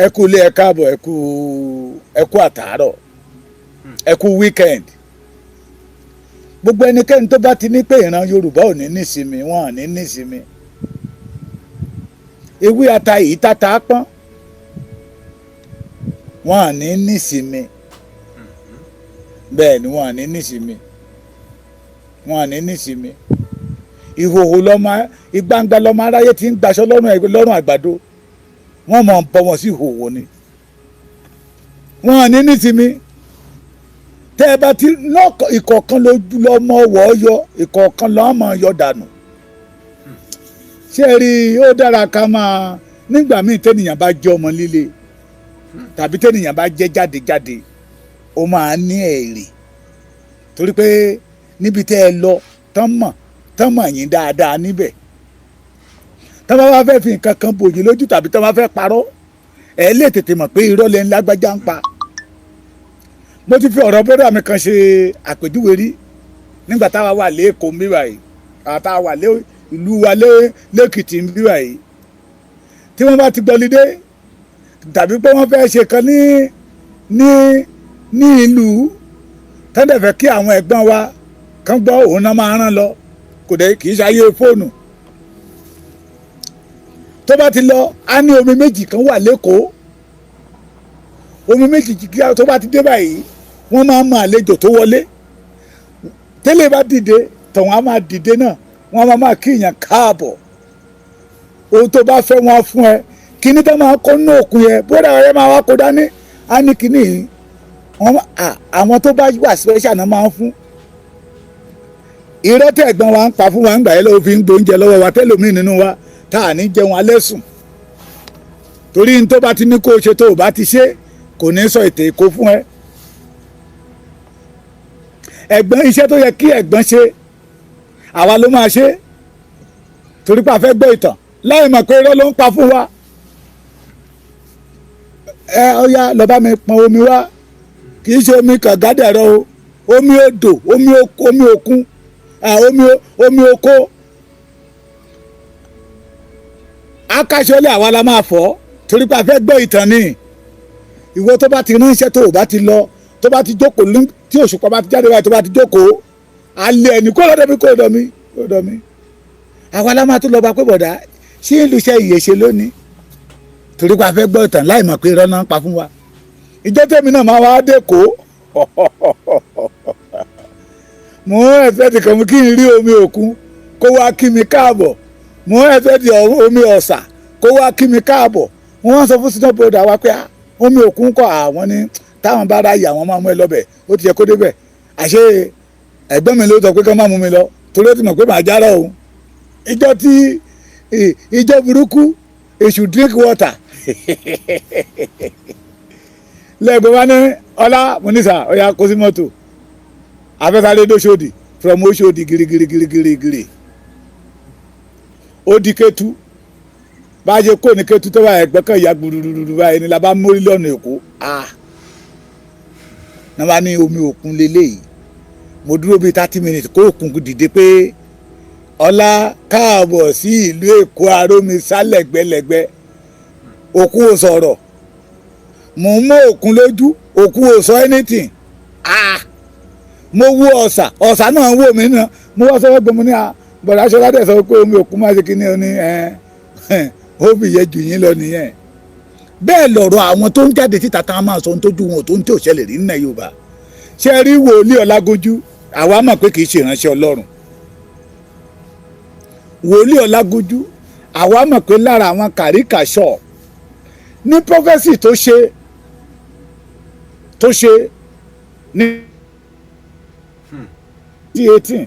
ẹ kú ilé ẹ káàbọ̀ ẹ kú àtàárọ̀ ẹ kú weekend gbogbo ẹnikẹ́ni tó bá ti ní pé ìran Yorùbá ò ní nísinmi wọn ò ní nísinmi ewé ata yìí tata pọ́n wọn ò ní nísinmi bẹ́ẹ̀ ni wọn ò ní nísinmi wọn ò ní nísinmi ìhòòhò lọ́mọ ìgbangba lọ́mọ aráyé ti ń gbaṣọ lọ́rùn àgbàdo wọ́n mọ̀ ń bọ́ wọn sí ìhòòhò ni wọn ò ní nísinmi tẹ́ ẹ bá ti ìkọ̀ọ̀kan lójú lọ́mọ wọ̀ ọ́ yọ ìkọ̀ọ̀kan lọ́mọ yọ dànù ṣé ẹ rí i ó dára ká máa nígbà míì tẹ́nìyàn bá jẹ́ ọmọ líle tàbí tẹ́nìyàn bá jẹ́ jáde ó máa ní èrè torí pé níbi tẹ́ ẹ lọ tán mọ̀ yín dáadáa níbẹ̀ tán bá wá fẹ́ fi nǹkan kan bòyí lójú tàbí tán bá fẹ́ parọ́ ẹ lè tètè mọ̀ pé irọ́ lẹ́nu lágbájá ń pa mo ti fi ọ̀rọ̀ bọ́dà mi kan ṣe àpèjúwe rí nígbà táwa wà lẹ́kọ̀ọ́ mbíwá yìí àtàwa wà ìlú wa lẹ́kìtì mbíwá yìí tí wọ́n bá ti gbọ́lidé tàbí pé wọ́n fẹ́ ṣe kan ní ìlú tẹ́lẹ̀ fẹ́ kí àwọn ẹ̀gbọ́n wa kan gbọ́ òun náà máa rán lọ kò dé kì í ṣayé fóònù tó bá ti lọ á ní omi méjì kan wà lẹ́kọ̀ọ́ omi méjì tó bá ti dé báyìí wọ́n máa mọ àlejò tó wọlé tẹ́lẹ̀ bá dìde tọ̀hún á máa dìde náà wọ́n máa kíyàn káàbọ̀ ohun tó bá fẹ́ wọn fún ẹ kíní tó máa kó nínú òkun yẹn bóra ọ̀rẹ́ máa wá kó dání á ní kíní yìí àwọn tó bá wà special náà máa ń fún irọ́ tẹ̀ ẹ̀gbọ́n wa ń pa fún wa ń gbà yẹn lọ́wọ́ fi ń gbóúnjẹ lọ́wọ́ wa tẹ́lòmíì nínú wa tá à ní jẹun alẹ́ sùn torí ní tó bá ti ní kó o ṣe tó o bá ti ṣe kò ní sọ ètè èkó fún ẹ ẹ̀gbọ́n iṣẹ́ tó yẹ kí ẹ̀gbọ́n ṣe àwa ló máa ṣe torí pé a fẹ́ gbọ́ ìtàn láì mọ̀ pé irọ́ ló ń pa fún wa ẹ ọya lọ bá mi pọn omi wá kì í ṣe omi kàngádẹ̀rọ o omi odò omi òkun omi oko akáṣọlẹ̀ àwa la máa fọ́ torí pé a fẹ́ gbọ́ ìtàn ni ìwọ tó bá ti ránṣẹ́ tó o bá ti lọ tó bá ti jókòó tí òṣùpá bá ti jáde báyìí tó bá ti jókòó alẹ́ ẹni kó lọ́dọ̀ mi kó lọ́dọ̀ mi àwa la máa tún lọ bá pé bọ̀dá ṣé ìlúṣẹ́ ìyèṣe lónìí torí pé a fẹ́ gbọ́ ìtàn láì mọ̀ pé irọ́ náà ń pa fún wa ìjọ tèmi náà máa wá dẹ́kọ̀ọ́ mo ẹ̀fẹ́ ti kàn mí kí n rí omi òkun kó wá kí mi káàbọ̀ mo ẹ̀fẹ́ ti omi ọ̀sà kó wá kí mi káàbọ̀ mo wá sọ fún sínú bòdà wa pé omi òkun kọ́ àwọn ní táwọn bá ráyè àwọn máa mú ẹ lọ́bẹ̀ ó ti yẹ kó débẹ̀ àṣé ẹ̀gbọ́n mi ló sọ pé kí wọ́n má mú mi lọ torí ó ti mọ̀ pé màá jára òun ìjọ burúkú èṣù drink water lẹ́gbẹ̀ẹ́ wa ní ọlá monisa ọ̀ya kó sí mọ́tò afẹ́sáré dóṣòdì from Òṣòdì girigirigirigiri ó di Kétu bá a ṣe kó ní Kétu tó bá ẹgbẹ́ kan ìyá gbùdùdùdù báyìí ni la bá mórí lọ́nà Èkó náà bá ní omi òkun lélẹ́yìí mo dúró bíi 30 minutes kó òkun dìde pé ọlá káàbọ̀ sí ìlú Èkó arómi sálẹ̀gbẹ́lẹ́gbẹ́ òkú ò sọ̀rọ̀ mò ń mọ òkun lójú òkú ò sọ anything mo wo ọ̀sà náà wò mí náà mo wá sọ́wọ́ gbẹmú ní bọ̀dá aṣọ́lá dẹ̀ sọ pé omi òkun máa ṣe kí ni ó ní ó fi yẹ jù yín lọ nìyẹn bẹ́ẹ̀ lọ̀rọ̀ àwọn tó ń jáde síta tá a máa sọ ohun tójú wọn tó ń tí ò ṣẹlẹ̀ rí nílẹ̀ Yorùbá ṣe rí wòlíì Ọlágunjú àwa mọ̀ pé kì í ṣe ìránṣẹ́ Ọlọ́run wòlíì Ọlágunjú àwa mọ̀ pé lára àwọn kàríkàṣọ̀ ní prọfẹ́sì tó ṣe ní 18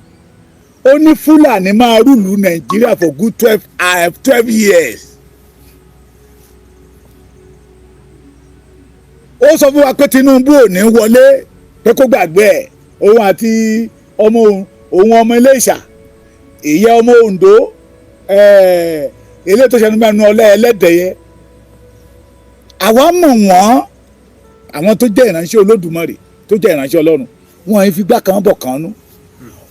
ó ní Fúlàní máa rúlu Nàìjíríà for good 12 years ó sọ fún wa pé Tinubu ò ní wọlé pé kó gbàgbé ẹ̀ òun àti ọmọ Iléṣà ìyá ọmọ Oǹdó ilé tó ṣẹnu mẹ́nu ọlẹ́ ẹlẹ́dẹ̀yẹ àwa mọ̀ wọ́n àwọn tó jẹ́ ìránṣẹ́ Olódùmarè tó jẹ́ ìránṣẹ́ Ọlọ́run wọn ń figbá kan bọ̀ kan nú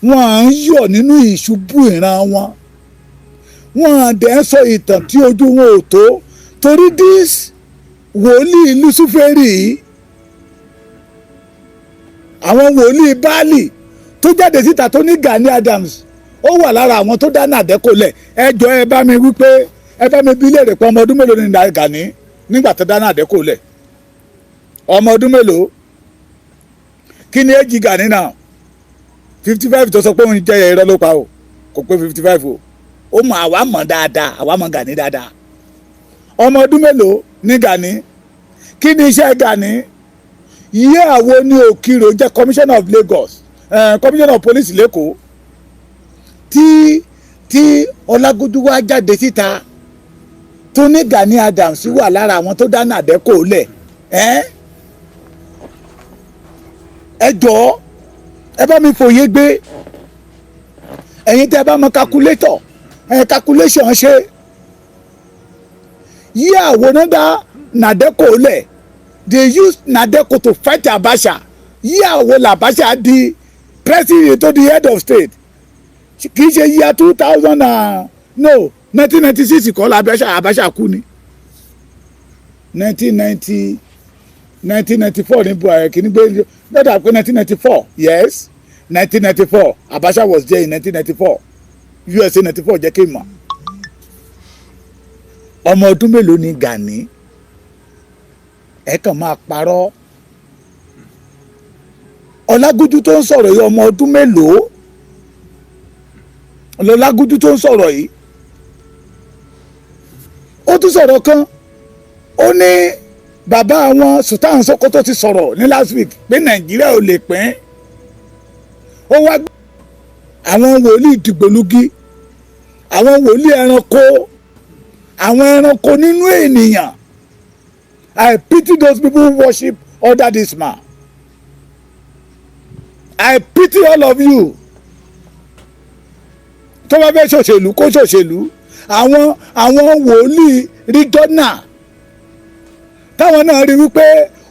wọn ń yọ̀ nínú ìṣubú ìran wọn dẹ̀ ń sọ ìtàn tí ojú wọn ò tó torí this wòlíì Luciferi, àwọn wòlíì Baali tó jáde síta tó ní Gani Adams ó wà lára àwọn tó dá nàdẹ́kò lẹ̀. ẹ jọ ẹ bá mi wí pé ẹ bá mi bí léèrè pé ọmọ ọdún mélòó ni Gani nígbà tó dá nàdẹ́kò lẹ̀? ọmọ ọdún mélòó? kí ni èjì Gani náà? 55 tó sọ pé òun jẹ́ irọ́ ló pa o, kò pé 55 o. ó mọ àwa mọ̀ dáadáa, àwa mọ̀ Gani dáadáa. ọmọ ọdún mélòó ní Gani? kí ni iṣẹ́ Gani? yíyá àwo ní Òkìrò jẹ́ commissioner of Lagos, commissioner of police lẹ́kọ̀ọ́, tí Olagunju wá jáde síta tó ní Gani Adams wà lára àwọn tó dá nàdẹ́kò lẹ̀. ẹ jọ̀ọ́ ẹ bá mi fòye gbé, ẹ̀yin tẹ́ bá mọ calculation ṣe. yí àwòrán dá nàdẹ́kò lẹ̀, they use nàdẹ́kò to fight Abacha. yí àwò làbáṣà di president to the head of state. kì í ṣe year 2000 no 1996 kọ́ la Abacha kú ni 1994 ní buhari kìíní gbé dọ́tà pé 1994 yes 1994 Abacha was there in 1994 USA 94 jẹ́ kí n mọ̀. ọmọ ọdún mélòó ni Gani? ẹ kàn máa parọ́. Ọlágúnjú tó ń sọ̀rọ̀ yìí ọmọ ọdún mélòó? Ọlágúnjú tó ń sọ̀rọ̀ yìí ó tún sọ̀rọ̀ kan, ó ní bàbá àwọn Sultan Sokoto ti sọ̀rọ̀ ní last week pé Nàìjíríà ò lè pín. ó wá àwọn wòlíì dìgbòlugi, àwọn wòlíì ẹranko, àwọn ẹranko nínú ènìyàn. I pity those people who worship under this man. I pity all of you. tó bá fẹ́ ṣòṣèlú kó ṣòṣèlú. àwọn wòlíì regional táwọn náà rí wípé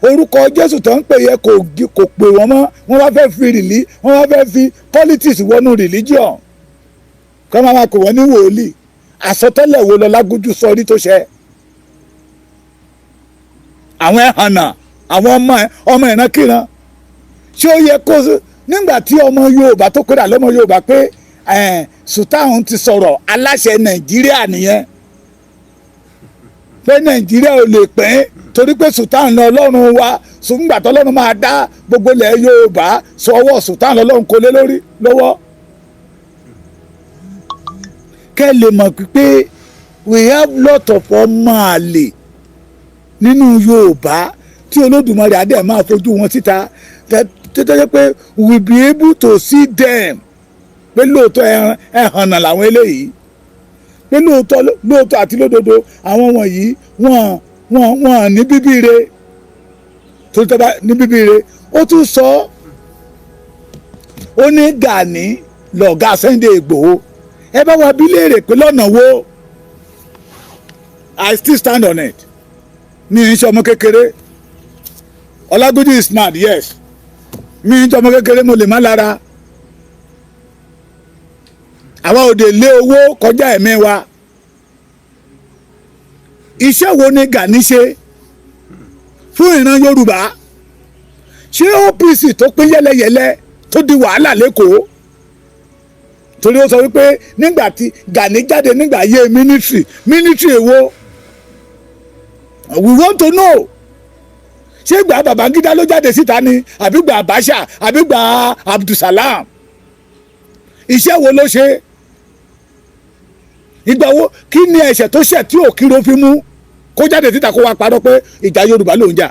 orúkọ Jésù tó ń pè yẹ kò pè wọ́n mọ́, wọ́n wá fẹ́ fi politics wọnú religion, kọ́ máa kò wọ́n ní wòlíì. àsọtẹ́lẹ̀ wo l'Ọlágúnjú sọ rí tó ṣẹ? àwọn ẹ̀hànà, àwọn ọmọ ìrankíran, ṣé ó yẹ kó nígbà tí ọmọ Yorùbá tó kódà lọ́mọ Yorùbá pé Sultan ti sọ̀rọ̀, aláṣẹ Nàìjíríà nìyẹn, pé Nàìjíríà ò lè pín torí pé Sultan ní Ọlọ́run wa, nígbà tó Ọlọ́run máa dá gbogbo ilẹ̀ Yorùbá sọ ọwọ́ Sultan lọ́lọ́run kó lé lórí lọ́wọ́. kẹ́ lè mọ̀ pé we have lot of ọmọ àlè nínú Yorùbá tí Olódùmarè adé máa fojú wọn síta, tó jẹ́ pé we be able to see them pé lóòótọ́ ẹ̀hànnà làwọn eléyìí, pé lóòótọ́ àti lódodo àwọn wọ̀nyí wọ́n ní bíbíire, tó tọ́ bá ní bíbíire. ó tún sọ ó ní Gani lọ̀gá Sunday Igboho. ẹ bá wa bí léèrè pé lọ́nà wo? I still stand on it. mi ń ṣe ọmọ kékeré. Ọlágúnjú is smart, yes. mi ń ṣe ọmọ kékeré, mo lè má lára. àwa ò dé lé owó kọjá ẹ̀mí wa. iṣẹ́ wo ni Gani ṣe fún ìran Yorùbá? ṣé OPC tó pín yẹ́lẹ́yẹ́lẹ́ tó di wàhálà lẹ́kọ̀ọ́? torí ó sọ wípé nígbà tí Gani jáde nígbà ayé mínísírì èwo? we want to know. ṣé ìgbà Babangida ló jáde síta ni, àbí ìgbà Abacha, àbí ìgbà Abdulsalam? iṣẹ́ wo ló ṣe? ìgbà wo? kí ni ẹ̀ṣẹ̀ tó ṣẹ̀ tí Òkìrò fi mú kó jáde síta kó wá parọ́ pé ìjà Yorùbá ló ń jà?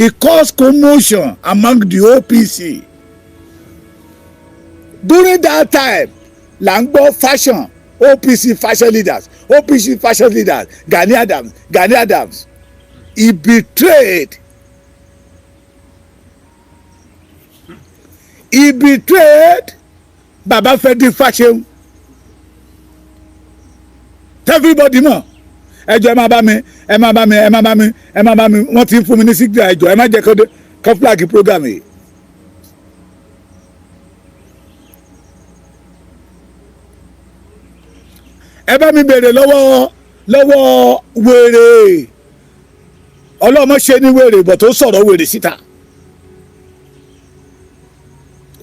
It caused commotion among the OPC. During that time là ń gbọ́ fashion, OPC fashion leaders, Gani Adams. He betrayed Baba Fẹ́dí Fáṣẹ̀hùn. Everybody mọ̀. ẹjọ́ ẹ máa bá mi wọ́n ti ń fún mi ní sígbà, ẹjọ́ ẹ má jẹ́ kó flag program yìí. ẹ bá mi béèrè lọ́wọ́ wèrè ọlọ́mọ ṣe ní wèrè bọ̀ tó sọ̀rọ̀ wèrè síta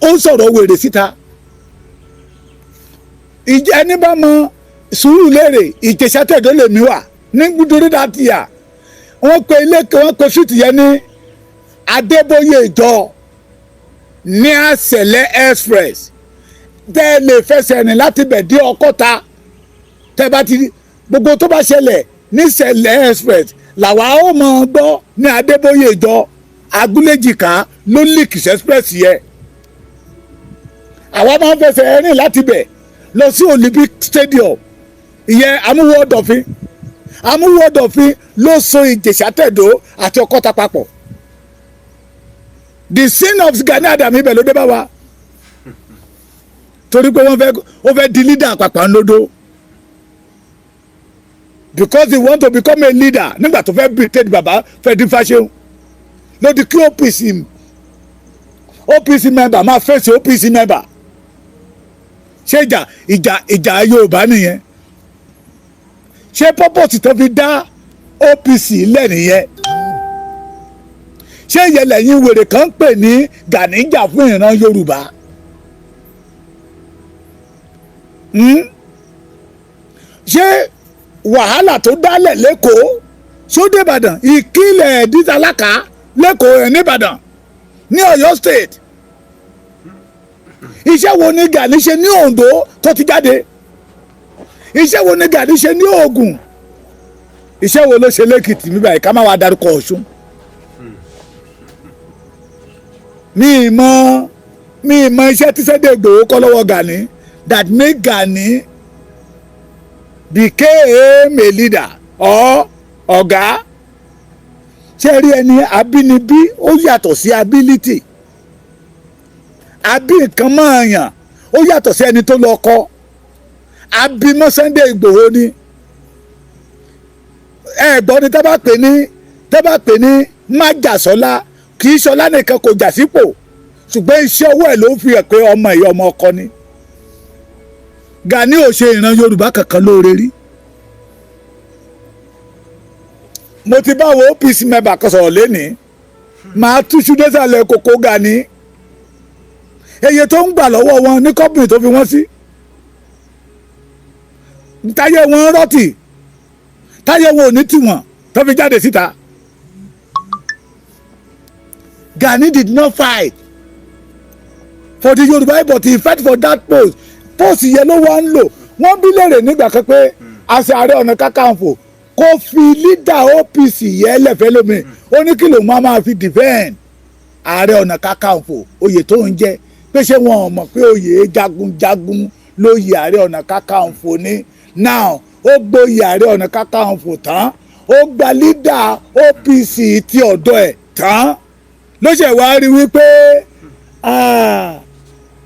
ó ń sọ̀rọ̀ wèrè síta ìjẹ́ ẹni bá mọ sùúrù lérè Ìjẹ̀ṣà Tẹ̀dó lèmi wà ní gbúdúrí dátìyà wọ́n pe ilé wọ́n pe fìtì yẹn ní Adébóyè ìjọ ní Àṣẹlẹ̀ express tẹ́ ẹ lè fẹsẹ̀ rìn láti bẹ̀ dé Ọkọ́ta tẹ́ bá ti gbogbo tó bá ṣẹlẹ̀ ní Ṣẹlẹ̀ express làwa ó mọ̀ ọ́ gbọ́ ní Adébóyè ìjọ Agúléjìká ló líkìsì express yẹn àwa máa ń fẹsẹ̀ rìn láti bẹ̀ lọ sí Olympic stadium ìyẹn amúwọ́dọ̀fin ló so Ìjẹ̀ṣà Tẹ̀dó àti Ọkọ́ta papọ̀ the sin of Gani Adams ibẹ̀ ló dé bá wa torí pé ó fẹ́ di leader àpapọ̀ ńlódó because he want to become a leader nígbà tó fẹ́ betray bàbá fẹ́ dín fáṣẹ́hùn lódì kí OPC member máa fèsì OPC member ṣé ìjà Yorùbá nìyẹn ṣé purpose tó fi dá OPC lẹ̀ nìyẹn ṣé ìyẹn lẹ́yìn wèrè kan ń pè ní Gani jà fún ìran Yorùbá ṣé wàhálà tó dálẹ̀ lẹ́kọ̀ọ́ sódé Ìbàdàn ìkílẹ̀ dísàlákà lẹ́kọ̀ọ́ ẹ̀ nìbàdàn ní Ọ̀yọ́ state iṣẹ́ wo ni Gani ṣe ní Oǹdó tó ti jáde iṣẹ́ wo ni Gani ṣe ní Ògùn iṣẹ́ wo ló ṣe lẹ́kìtì mi báyìí ká má wàá darúkọ Ọ̀ṣun mi mọ iṣẹ́ tí Sunday Igboho kọ́ lọ́wọ́ Gani that make Gani became a leader or ọ̀gá ṣé rí ẹni abínibí ó yàtọ̀ sí ability àbí nǹkan máa yàn ó yàtọ̀ sí ẹni tó lọ kọ́ abimọ́ Sunday Igboho ni ẹ̀gbọ́n ni tẹ́ bá pè ní májàsọ́lá kì í ṣọlá nìkan kò jà sípò ṣùgbọ́n iṣẹ́ ọwọ́ ẹ̀ ló fi hàn pé ọmọ ìyá ọmọ ọkọ ni Gani ò ṣe ìran Yorùbá kankan lóore rí mo ti bá wo OPC member kan sọ̀rọ̀ lénìí màá túṣu désàlẹ̀ kókó Gani eye tó ń gbà lọ́wọ́ wọn ní kọ́pìnì tó fi wọ́n sí táyé wọn rọ́tì táyé wọn ò ní tiwọn tó fi jáde síta Gani did not fight for the Yoruba but he fight for that post yẹn ló wá ń lò wọ́n bí léèrè nígbà kan pé àṣẹ Ààrẹ Ọ̀nà Kakanfò kó fi leader OPC yẹn lẹ́fẹ̀ẹ́ lómi ó ní kí lòun máa fi defend Ààrẹ Ọ̀nà Kakanfò oyè tó ń jẹ pé ṣé wọn ò mọ̀ pé oyè jagunjagun lóyè Ààrẹ Ọ̀nà Kakanfò ní now ó gbóyè Ààrẹ Ọ̀nà Kakanfò tán ó gba leader OPC ti ọ̀dọ̀ ẹ̀ tán ló ṣe wá rí wípé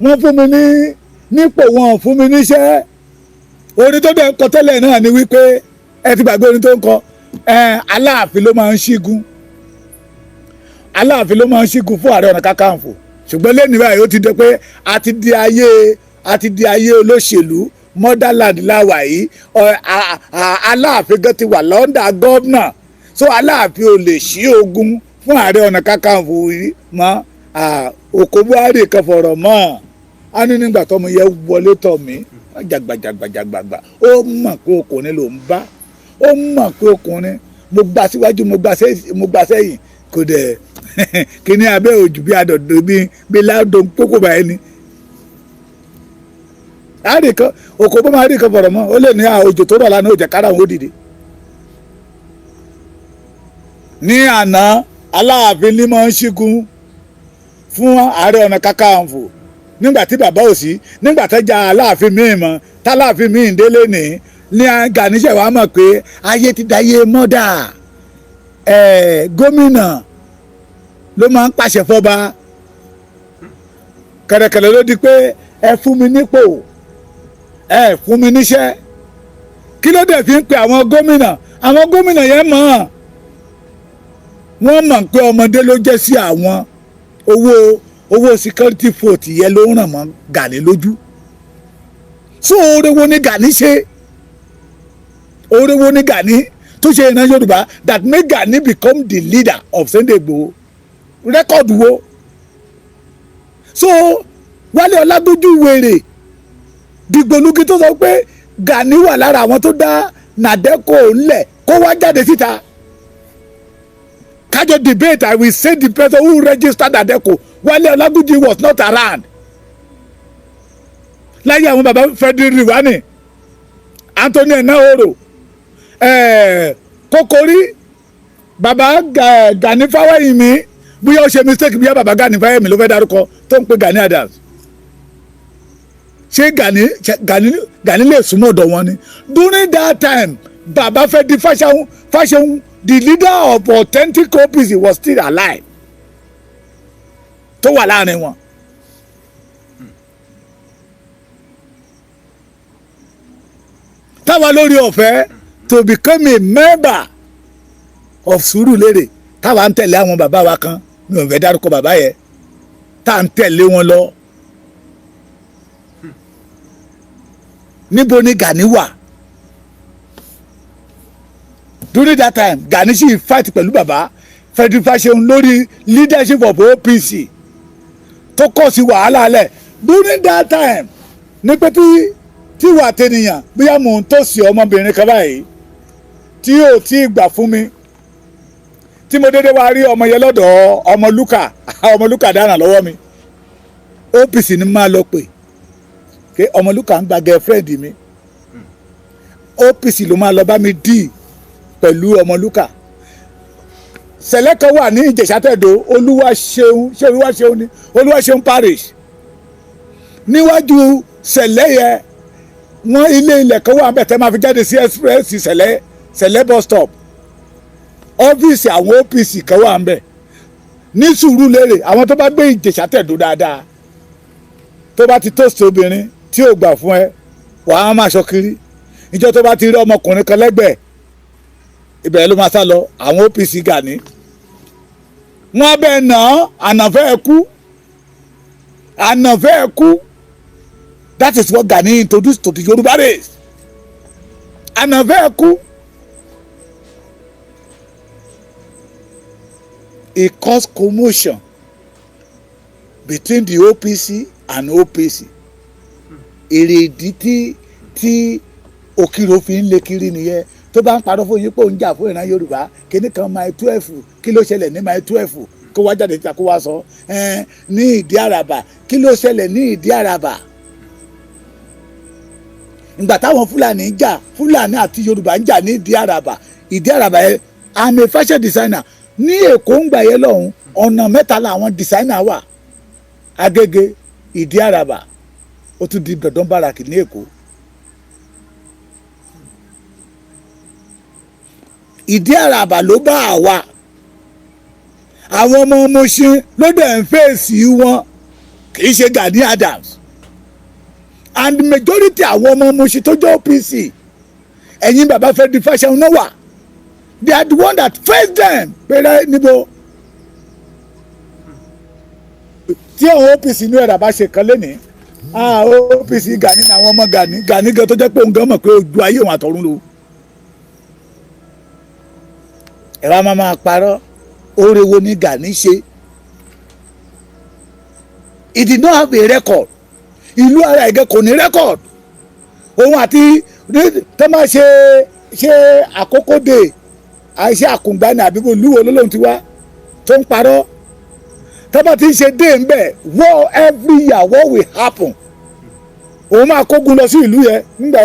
wọ́n fún mi nípò wọn fún mi níṣẹ́ orin tó dẹ̀ ń kọ tẹ́lẹ̀ náà ni wípé ẹ ti gbàgbé orin tó ń kọ Aláàfin ló máa ń ṣígun Aláàfin ló máa ń ṣígun fún Ààrẹ Ọ̀nà Kakanfò ṣùgbọ́n lẹ́nu báyìí ó ti dẹ pé a ti di ayé olóṣèlú motherland láwà yìí Aláàfin gan ti wà lọ́ndà gọ́vnà so Aláàfin ò lè ṣí ogun fún Ààrẹ Ọ̀nà Kakanfò yìí mọ́ òkò Buhari kan fọ̀rọ̀ mọ́ a ní nígbà tọ́mọ yẹn wọlé tọ̀ mí jàgbàjàgbàjàgbàgbà ó mọ̀ pé ọkùnrin ló ń bá ó mọ̀ pé ọkùnrin mo gbà síwájú mo gbà sẹ́yìn kò dẹ̀ kíní abẹ́ òjò bí adọ̀dọ̀ bí ládùn kókò báyìí ni àríkan òkò bó máa rí kan fọ̀rọ̀ mọ́ ó lè ní òjò tó rọ̀ lánàá ó jẹ́ kára òun ó dìde ní àná Aláàfin ní máa ń ṣígun fún Ààrẹ Ọ̀nà Kakanfò nígbà tí bàbá ò sí nígbà tẹ́jà Aláàfin míì mọ́ táláàfin míì délé ní Gani ṣe wàá mọ̀ pé ayé ti dáyé mọ́dà gómìnà ló máa ń pàṣẹ fọba kẹ̀rẹ̀kẹ̀rẹ̀ ló di pé ẹ fún mi nípò ẹ fún mi níṣẹ́ kí ló dé fi ń pe àwọn gómìnà yẹn mọ̀ wọ́n mọ̀ pé ọmọdé ló jẹ́ sí àwọn owó security vote yẹn ló ń ràn mọ́ Gani lójú so oore wo ni Gani ṣe oore wo ni Gani tó ṣe ìran Yorùbá that make Gani become the leader of Sunday Igboho record wo. So Wale Olagunju wèrè dìgbòlugi tó sọ pé Gani wà lára àwọn tó dá Nàdẹ́kò ńlẹ̀ kó wá jáde síta kájọ debate. I will say the person who registered Nàdẹ́kò Wale Olagunju was not around. Láyé àwọn baba Frederick Riwani, Anthony Enahoro, Kokori, baba Gani Fáwẹ́hìnmí, bóyá ó ṣe mistake bóyá baba Gani Fáwẹ́hìnmí ló fẹ́ dárúkọ tó ń pe Gani Adams. Ṣé Gani lè súnmọ́ ọ̀dọ̀ wọn ni? During that time baba fẹ́ di Fáṣẹ̀hún, the leader of authentic OPC was still alive tó wà láàrin wọn. Táwa lórí ọ̀fẹ́ to become a member of Surulere, táwa ń tẹ̀lé àwọn bàbá wa kan, mi ò fẹ́ dárúkọ bàbá yẹn, tá à ń tẹ̀lé wọn lọ. Níbo ni Gani wà? During that time Gani sì fight pẹ̀lú bàbá Frederick Fáṣẹ̀hún lórí leadership of OPC tó kọ̀ sí wàhálà alẹ̀. During that time ní pé tí wà tẹnìyàn bóyá mò ń tòsí ọmọbìnrin kan báyìí tí ò tí ì gbà fún mi, tí mo dédé wá rí ọmọ yẹn lọ́dọ̀ Ọmọlúkà dáná lọ́wọ́ mi, OPC ni máa lọ pè pé Ọmọlúkà ń gba girlfriend mi, OPC ló máa lọ bá mi dì pẹ̀lú Ọmọlúkà. Sẹ̀lẹ̀ kan wà ní Ìjẹ̀ṣà-Tẹ̀dó, Olúwaṣeun parish. Níwájú Sẹ̀lẹ̀ yẹn wọ́n ilẹ̀ kan wà bẹ́ẹ̀ tẹ́ máa fi jáde sí express Sẹ̀lẹ̀ bus stop. Ọ́fíìsì àwọn OPC kan wà bẹ́ẹ̀ ní Sùúrùlérè. Àwọn tó bá gbé Ìjẹ̀ṣà-Tẹ̀dó dáadáa, tó bá ti tóòsì obìnrin tí ò gbà fún ẹ, wàá máa ṣọ́ kiri. Ìjọ tó bá ti rí ọmọkùnrin kan lẹ́gbẹ̀ẹ́, ibẹ̀ ló máa sá lọ. Àwọn OPC Gani wọ́n bẹ́ẹ̀ nà ànàfẹ́ ẹ kú. That is what Gani introduced to the Yoruba race. Ànàfẹ́ ẹ kú. It caused commotion between the OPC and OPC. Èrèdí tí Òkìrò fi ń lé kiri nìyẹn. Tó bá ń parọ́ fún yín pé òun jà fún ìran Yorùbá, kíní kan máa 12, kí ló ṣẹlẹ̀ ní máa 12 kó wá jáde kó wá sọ ní Ìdí Àràbà, kí ló ṣẹlẹ̀ ní Ìdí Àràbà. Ìgbà táwọn Fúlàní àti Yorùbá ń jà ní Ìdí Àràbà yẹn, I'm a fashion designer ní Èkó ń gbà yẹn lọ́hùn, ọ̀nà mẹ́ta làwọn designer wà, Agége, Ìdí Àràbà, ó tún di Dọ̀dán Báràkì ní Èkó. Ìdí Àràbà ló bá àwa, àwọn ọmọ Mùṣín ló dẹ̀ ń fèsì wọn, kì í ṣe Gani Adams. And the majority àwọn ọmọ Mùṣín tó jẹ́ OPC, ẹ̀yin bàbá Frederick Fáṣẹ̀hún náà wà, they are the one that face them. Pẹ̀lẹ́ níbo tí àwọn OPC ní ẹ̀rọ bá ṣe kan lẹ́nìí, OPC Gani ní àwọn ọmọ Gani gan tó jẹ́ pé òun gan mọ̀ pé ojú ayé òun àtọ̀run ló. Ẹ wá máa parọ́, oore wo ni Gani ṣe? He did not have a record. Ìlú ara ẹ̀gẹ́ kò ní record. Òun àti tó máa ṣe àkókò dé àìṣe àkùngbani àbíbò lúwo lọ́lọ́run ti wá tó ń parọ́. Tó bá ti ń ṣe dé ń bẹ̀, war every year, what will happen? Òun máa kógun lọ sí ìlú yẹn nígbà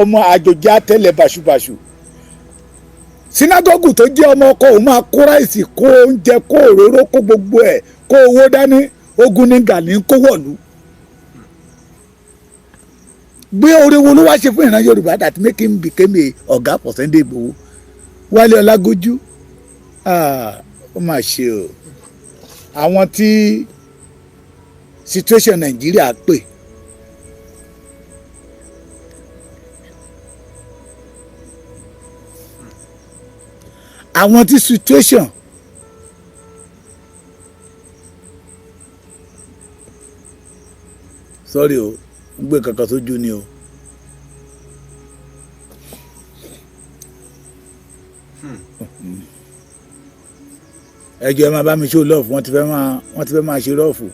ọmọ àjòjì àtẹlẹ bàṣubàṣu. Sinagogu tó jẹ́ ọmọ ọkọ òun máa kó ráìsì, kó oúnjẹ, kó òróró, kó gbogbo ẹ̀, kó owó dání. Ogun ní Gani ń kó wọ̀lú. Gbé oore wo ló wá ṣe fún ìran Yorùbá that make him became a ọ̀gá for Sunday Igboho? Wale Olagunju, ó mà ṣe o. Àwọn tí situation Nàìjíríà pè, àwọn tí situation sorry o, ń gbé kankan sójú ni o. ẹ jọ̀ọ́ ẹ máa bá mi show love wọ́n ti fẹ́ máa ṣe rọ́ọ̀fù.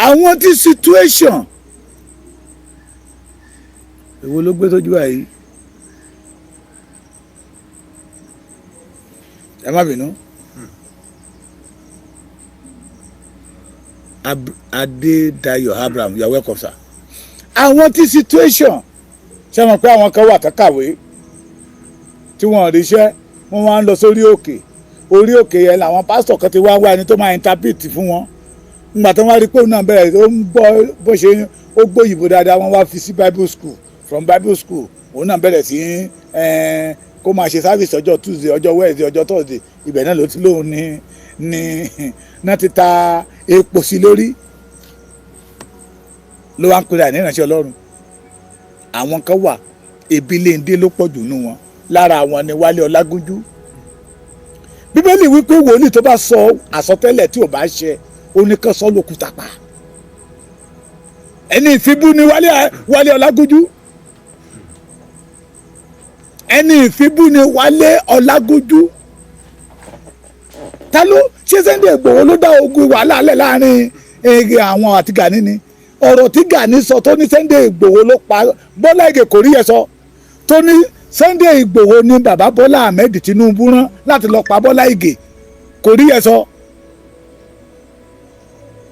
àwọn tí situation èwo ló gbé tójú àyè ẹ má bínú Adédayọ̀ Abraham you are welcome sir. àwọn tí situation ṣe mọ̀ pé àwọn kan wà kákàwé tí wọ́n ríṣẹ́ wọ́n wá ń lọ sórí òkè orí òkè yẹn làwọn pásítọ̀ kan ti wá ẹni tó máa interpret fún wọn nígbà tó wá rí pé òun náà bẹ̀rẹ̀ ó ń gbọ́ bó ṣe ó gbóyìnbó dáadáa wọ́n wá fi sí Bible school from Bible school òun náà bẹ̀rẹ̀ sí kó máa ṣe service ọjọ́ Tuesday ọjọ́ Wednesday ọjọ́ Thursday ibẹ̀ náà ló ti lóun ní náà ti ta epo sí lórí ló wá ń pèrè àní ìránṣẹ́ Ọlọ́run. àwọn kan wà ebi léńdé ló pọ̀ jù nù wọn lára àwọn ni Wálé Ọlágúnjú. Bíbélì wípé wòlíì tó bá sọ àsọtẹ́lẹ̀ tí ò bá ṣẹ oníkan sọ lókùtà pa ẹni ìfibú ni Wálé Ọlágúnjú ẹni ìfibú ni Wálé Ọlágúnjú. ta ló ṣe Sunday Igboho ló dá ogun wàhálà alẹ́ láàrin àwọn àti Gani ni ọ̀rọ̀ tí Gani sọ tó ní Sunday Igboho ló pa Bọ́lá Ìgè kò rí yẹ sọ tó ní Sunday Igboho ni bàbá Bọ́lá Ahmed Tinubu rán láti lọ pa Bọ́lá Ìgè kò rí yẹ sọ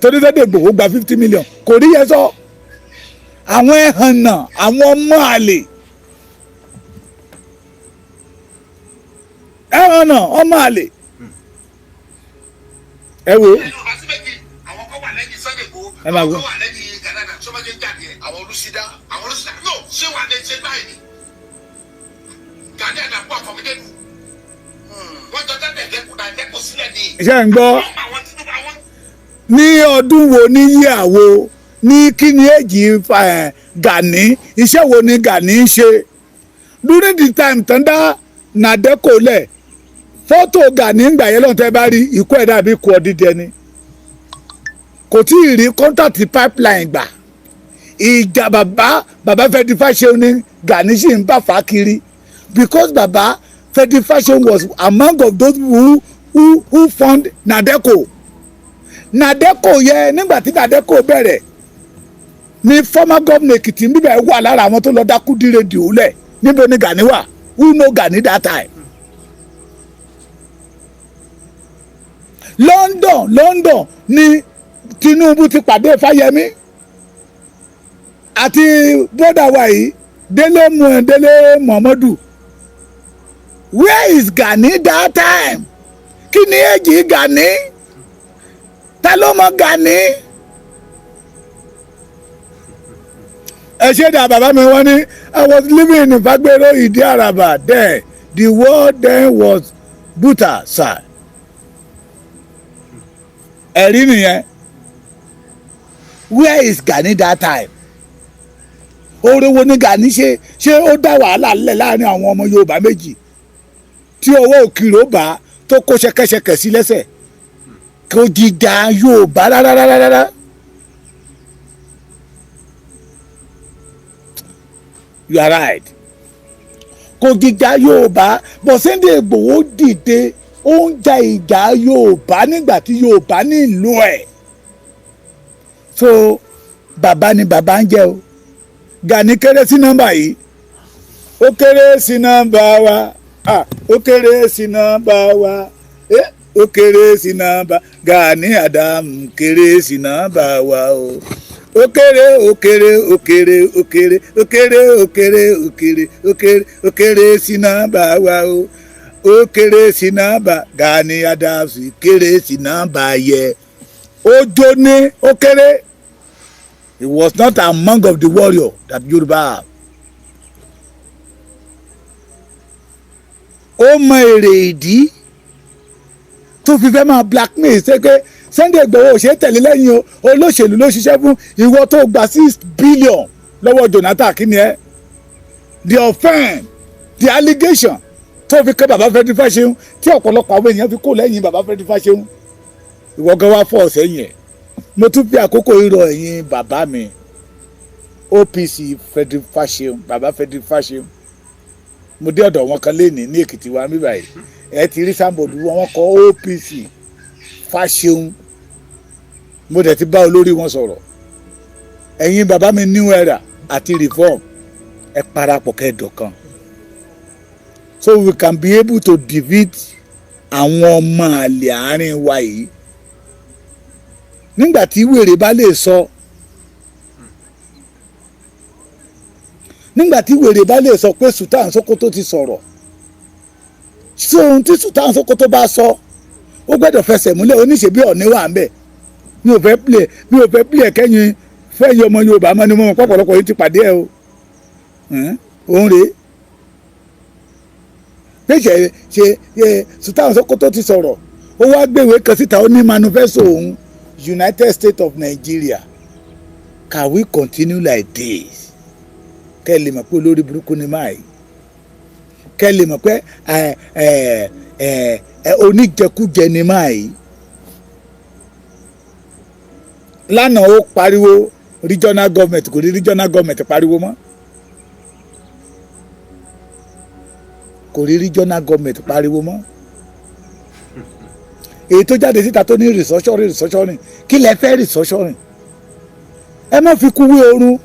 torí Sunday Igboho gba 50 million kò rí yẹn sọ. àwọn ẹ̀hànnà àwọn ọmọ àlè ẹ̀hànnà ọmọ àlè ẹ wo ẹ máa wo. àwọn olùsídà no ṣé wà ní ṣe báyìí ni Gani àdàpọ̀ àfọ̀mídẹ́nu wọ́n jọ tẹ́tẹ̀ dẹ́kun sílẹ̀ ní. ṣé ń gbọ́ ní ọdún wo ní yíyàwó ní kí ni èjì Gani iṣẹ́ wo ni Gani ń ṣe during the time tán dá Nàdẹ́kò lẹ̀ fọ́tò Gani ń gbà yẹn lọ́n tẹ́ bá rí ikú ẹ̀ dàbí ikú ọdídẹ ni kò tí ì rí kọ́ńtàtì pipeline gbà ìjà bàbá Fẹ́dí Fáṣẹ̀hùn ní Gani sì ń bá fà kiri because bàbá Fẹ́dí Fáṣẹ̀hùn was among of those who fund Nàdẹ́kò. Nàdẹ́kò yẹ nígbà tí Nàdẹ́kò bẹ̀rẹ̀ ní former governor Ekiti níbẹ̀ wà lára àwọn tó lọ dákú dí rédíò lẹ̀ níbo ni Gani wà who know Gani that time. London ni Tinubu ti pàdé Fáyẹmí àti bọ́dà wa yìí Délé Muhammadu where is Gani that time kí ni èjì Gani ta ló mọ Gani. ẹ ṣe dà bàbá mi wọ́n ní I was living in Fagbero Ìdí Àràbà there the world then was brutal sir. ẹ̀rí nìyẹn where is Gani that time. oore wo ni Gani ṣe ó dá wàhálà lẹ̀ láàrin àwọn ọmọ Yorùbá méjì tí ọwọ́ òkìrò bá tó kó ṣẹ̀kẹ̀ṣẹ̀kẹ̀ sí lẹ́sẹ̀ kò jìjà Yorùbá rárá. You are right. kò jìjà Yorùbá bọ̀ Sunday Igboho dìde ó ń ja ìjà Yorùbá nígbà tí Yorùbá nílò ẹ̀. so bàbá ni bàbá ń jẹ́ o Gani kéré sí nọ́mbà yìí ó kéré sí nọ́mbà wa ó kéré sí nọ́mbà wa ó kéré sí nọ́mbà Gani Adam kéré sí nọ́mbà wa o ó kéré ó kéré ó kéré ó kéré ó kéré ó kéré ó kéré ó kéré ó kéré sí nọ́mbà wa o ó kéré sí nọ́mbà Gani Adam kéré sí nọ́mbà yẹ ó jóni ó kéré. He was not among of the warrior that Yoruba have. ó mọ èrè ìdí tó fi fẹ́ máa blackmail ṣe pé Sunday Igboho ṣe tẹ̀lé lẹ́yìn o olóṣèlú ló ṣiṣẹ́ fún ìwọ tó gba 6 billion lọ́wọ́ Jonathan kí ni ẹ́ the offence the allegation tó fi kẹ́ bàbá Fẹ́dí Fáṣẹ̀hùn tí ọ̀pọ̀lọpọ̀ àwọn èèyàn fi kó lẹ́yìn bàbá Fẹ́dí Fáṣẹ̀hùn ìwọ gan wá fọ́ ọ̀sẹ̀ yẹn. Mo tún fi àkókò ìrọ̀ ẹ̀yin bàbá mi OPC Frederick Fashion, bàbá Frederick Fashion. Mo dé ọ̀dọ̀ wọn kan lénìí ní Èkìtì wa mi báyìí. Ẹ ti rí sáńbọ̀dù wọn kọ OPC Fashion. Mo dẹ̀ ti bá olórí wọn sọ̀rọ̀. Ẹ̀yin bàbá mi New Era àti Reform ẹ parapọ̀ kẹ́ẹ̀dọ̀kan. So we can be able to defeat àwọn ọmọ àlè àárín wa yìí. Nígbà tí wèrè bá lè sọ, nígbà tí wèrè bá lè sọ pé Sultan Sokoto ti sọ̀rọ̀, ṣé ohun tí Sultan Sokoto bá sọ ó gbọ́dọ̀ fẹsẹ̀ múlẹ̀, oníṣèbí Ọ̀ọ̀ni wà ń bẹ̀. Mi ò fẹ́ play kẹ́yìn fẹ́yìn ọmọ Yorùbá mọ́ ni mo mọ̀ pọ̀pọ̀lọpọ̀ yìí ti pàdé ẹ o. Òun rèé pé ṣe Sultan Sokoto ti sọ̀rọ̀, ó wá gbéwèé kan síta, ó ní manifesto òun United States of Nigeria. Can we continue like this? Kẹ́ ẹ lè mọ̀ pé olórí burúkú ni máa yìí, kẹ́ ẹ lè mọ̀ pé oníjẹkújẹ ni máa yìí. Lánàá ó pariwo regional government, kò rí regional government pariwo mọ́. Kò rí regional government pariwo mọ́. Èyí tó jáde síta tó ní restructuring kí lẹ fẹ́ restructuring? Ẹ má fi kú wé oorun.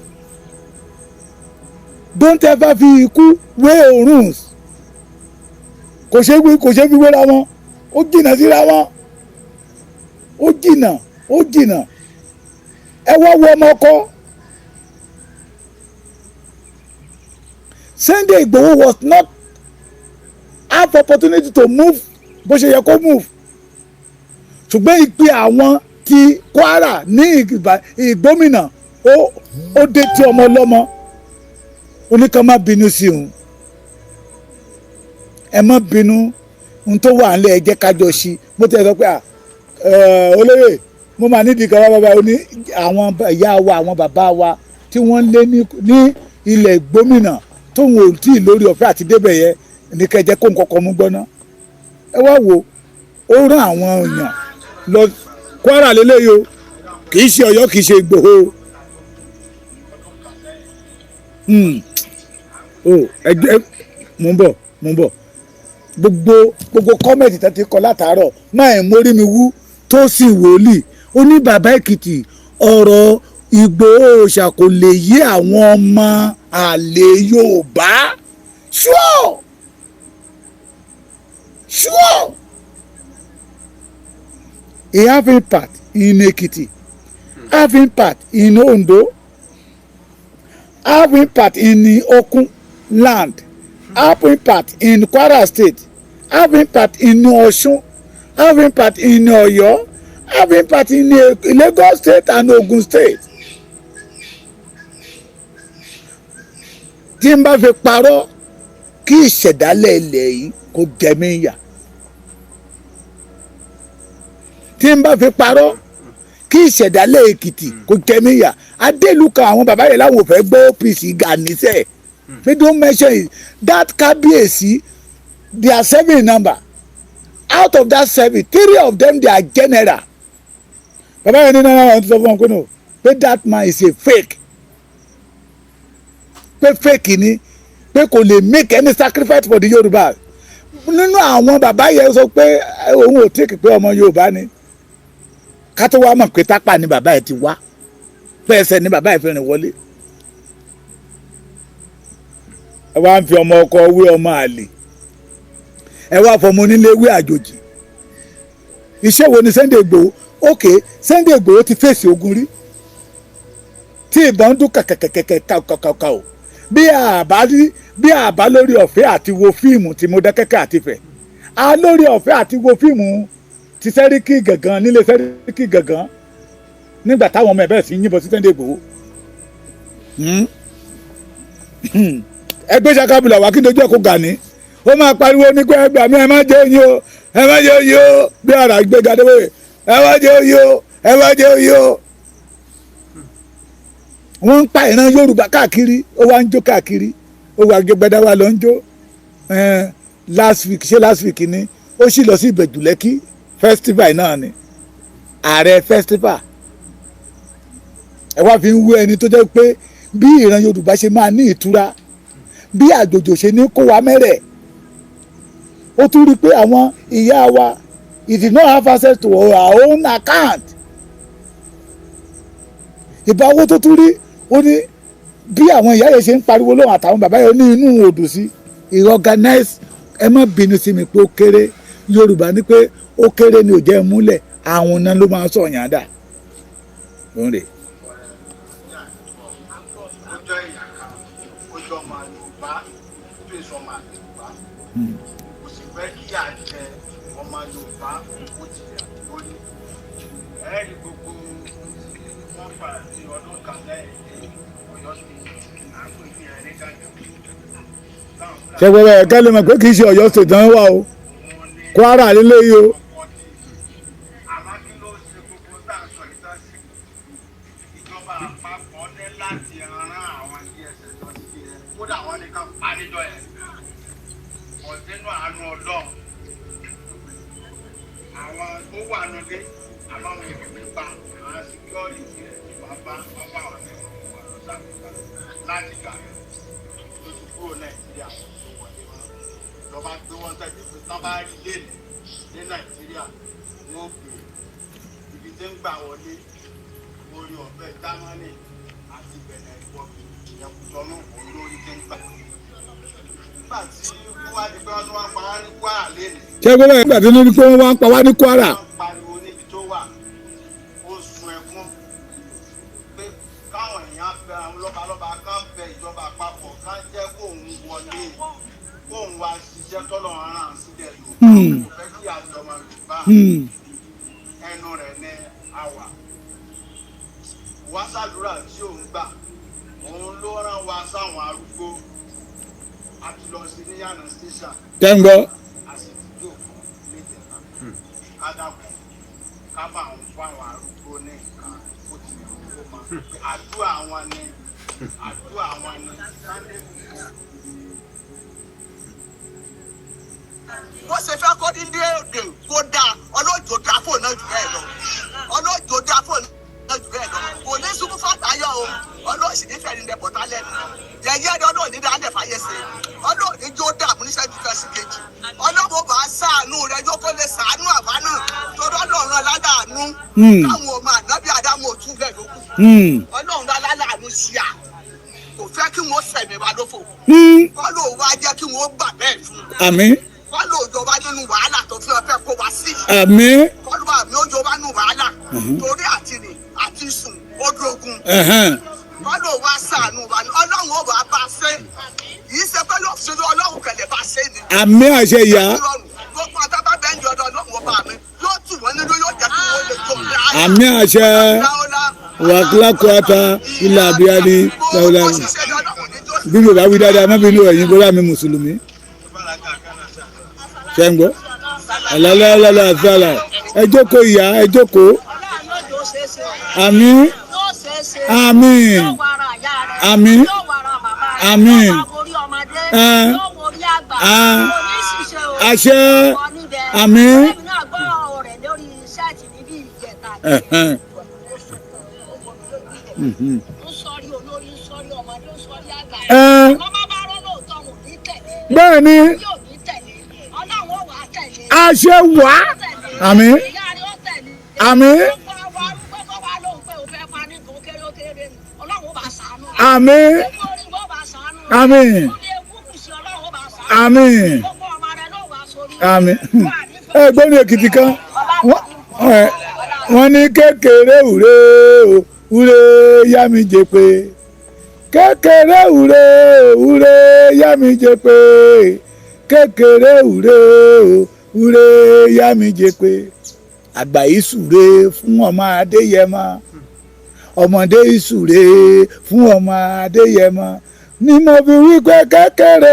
Don't ever fi ikú wé oorun. Kò ṣe fi wéra wọn. Ó jìnnà síra wọn. Ó jìnnà. Ẹ wá wo ọmọ ọkọ. Sunday Igboho was not have opportunity to move bó ṣe yẹ kó move. Ṣùgbọ́n ìpè àwọn ti Kwara ní ìgbómìnà ó dé tí ọmọ ọlọ́mọ. Oníkan má bínú sí òun. Ẹ má bínú ohun tó wà nílẹ̀ ẹ jẹ́ kájọ sí. Bó ti ẹ sọ pé olóyè mo máa nídìí kan wá bàbá oní àwọn ìyá wa àwọn bàbá wa tí wọ́n lé ní ilẹ̀ ìgbómìnà tóun ò tí ì lórí ọ̀fẹ́ àti débẹ̀ yẹn ní kẹjẹ kó nǹkan kan mú gbọ́ná. Ẹ wá wo ó rán àwọn èèyàn lọ Kwara lélẹ́yìí o, kì í ṣe Ọ̀yọ́, kì í ṣe Ìgbòho. Ẹgbẹ́ mo ń bọ̀ gbogbo kọ́mẹ̀tì tó ti kọ látàárọ̀ máa ń mórí mi wú tó sì Wòlíì ó ní bàbá Èkìtì ọ̀rọ̀ Ìgbòho Òòṣà kò lè yé àwọn ọmọ àlè Yorùbá. Sure. He have impact in Ekiti, have impact in Ondo, have impact in Okun land, have impact in Kwara State, have impact in Osun, have impact in Ọ̀yọ́, have impact in Lagos State and Ogun State. Tí n bá fi parọ́ kí ìṣẹ̀dálẹ̀ ilẹ̀ yìí kó jẹ mí yà. Tí n bá fi parọ́ kí ìṣẹ̀dálẹ̀ Èkìtì kó jẹ mí yà. Adéluka àwọn bàbá yẹn láwọn ò fẹ́ gbọ́ OPC Gani sẹ́. They don't mention it. That Kábíyèsí, they are 7 in number. Out of that 7, 3 of them they are general. Bàbá yẹn ní náà wọ́n ti sọ fún wọn pé no, pé that man is a fake. Pé fake ni, pé kò lè make any sacrifice for the Yoruba. Nínú àwọn bàbá yẹn sọ pé òun ò tí kì pé ọmọ Yorùbá ni. Ká tó wá mọ̀ pé tápà ni bàbá yẹn ti wá. Pé ẹsẹ̀ ni bàbá yẹn fi rìn wọlé. Ẹ wá ń fi ọmọ ọkọ wé ọmọ àlè. Ẹ wá fọmọ onílé wé àjòjì. Iṣẹ́ wo ni Sunday Igboho? Okay, Sunday Igboho ti fèsì ogun rí. Tí ìbọn dún kàkàkàkàkà o. Bí àbá lórí ọ̀fẹ́ àti wo fíìmù tí Mọdákẹ́kẹ́ àti Ifẹ̀. A lórí ọ̀fẹ́ àti wo fíìmù ti Sẹ́ríkì Gàngán nílé Sẹ́ríkì Gàngán. Nígbà táwọn ọmọ ẹ̀ bẹ̀rẹ̀ sí yìnbọn sí Sunday Igboho. Ẹgbẹ́ Ṣakabula wà kí n dojú ẹ̀kọ́ Gani. Ó máa pariwo ní pé ẹgbẹ́ mi ẹ má jẹ́ oyin o, ẹ má jẹ́ oyin o, bí ara gbé gadewé, ẹ má jẹ́ oyin o, ẹ má jẹ́ oyin o. Wọ́n ń pa ìran Yorùbá káàkiri, ó wá ń jó káàkiri, ó wá gbẹgbẹdá wa lọ ń jó. Last week ni ó sì lọ sí Ìbẹ̀jú Lẹ́kì festival náà ni. ààrẹ festival ẹ wá fi ń wé ẹni tó jẹ́ pé bí ìran Yorùbá ṣe máa ní ìtura bí àjòjò ṣe ní kó wa mẹ́rẹ̀ ó tún rí i pé àwọn ìyá wa it did not have access to our own account ìbá owó tó tún rí ó ní bí àwọn ìyá yẹn ṣe ń pariwo lóhùn àtàwọn bàbá yẹn ní inú òdù sí ìorganize ẹ má bínú sí mi pé ó kéré Yorùbá ní pé ó kéré ni ò jẹ́ múlẹ̀ àwọn náà ló máa ń sọ̀yàn dà lóńdè. ṣẹ́gbẹ́ bẹ́ẹ̀ kẹ́lẹ́ mọ̀ pé kì í ṣe Ọ̀yọ́ state náà wà o Kwara lílé yìí o. ṣẹ́gbẹ́ bẹ́ẹ̀ nígbà tí wọ́n wá ń pa wá ní Kwara. ẹnu rẹ̀ ní àwà wá ṣàdúrà tí òun gbà òun ló rán wa sáwọn arúgbó àti lọ sí ní yànnà station. tẹ́ǹgbọ́. àṣìṣe méjèèjì kádàkùn ká bá àwọn fún àwọn arúgbó ní nǹkan ó ti yẹ kó máa àdúrà wọn ni wọ́n ṣe fẹ́ kó dídé èdè kó dáa ọlọ́jọ́ dá fóònù náà jù bẹ́ẹ̀ lọ ọlọ́jọ́ dá fóònù náà jù bẹ́ẹ̀ lọ kò ní sùkú fàtàyọ̀ o ọlọ́ọ̀sì nífẹ̀ẹ́ ní dẹ̀pọ̀tà lẹ́nu yẹ̀yẹ́ ẹni ọlọ́ọ̀ni dáadẹ́ fàyẹ̀sẹ̀ ọlọ́ọ̀ni jó dààmú níṣẹ́jú kan sí kejì ọlọ́wọ́ bá ṣàánú rẹ yóò kó lè ṣàánú àbá náà torí ọlọ́run aládàánú káwọn ọmọ ànábì àdámù òtún bẹ́ẹ̀ lókù ọlọ́run aládàánú sí à kò fẹ́ kí wọ́n fẹ̀mí wa lófò kọ́lọ́ wa jẹ́ kí wọ́n gbà bẹ́ẹ̀ fún àmín kọ́lọ́ òjọba nínú wàhálà tó fi ọ̀fẹ́ kó wa sí àmín kọ́lọ́ àmì òjọba nínú wàhálà torí àtìrìn àti sùn ojú ogun kọ́lọ́ wa ṣàánú wa ni ọlọ́run ò bá bá ṣe yìí ṣe pé lọ́sọ̀rọ̀ ọlọ́run kẹlẹ̀ bá ṣe ni. àmín àṣẹ ìyá. gbogbo àtàbà bẹ́ẹ̀ ń jọ ọdọ ọlọ́run ọba mi yóò tù wọ́n nínú yóò jẹ́ kí wọ́n lè jó dáa. àmín àṣẹ wàkúlákúátá ilà abiyani lọ́wọ́lá bí yorùbá wí dáadáa má bínú ẹ̀yin bóyá mi mùsùlùmí ṣe ń gbọ́ alálàálà àfàlà ẹ jókòó ìyá ẹ jókòó àmín àmín àmín àmín àṣẹ àmín. bẹ́ẹ̀ ni àṣẹ wá àmín àmín àmín àmín àmín àmín ẹgbẹ́ ní Èkìtì kan wọ́n ní kékeré ure ure yá mi jẹ pé kékeré ure yá mi jẹ pé kékeré ure yá mi jẹ pé àgbà yìí súre fún ọmọ Adéyẹmọ ọmọdé yìí súre fún ọmọ Adéyẹmọ ni mo fi wí pé kékeré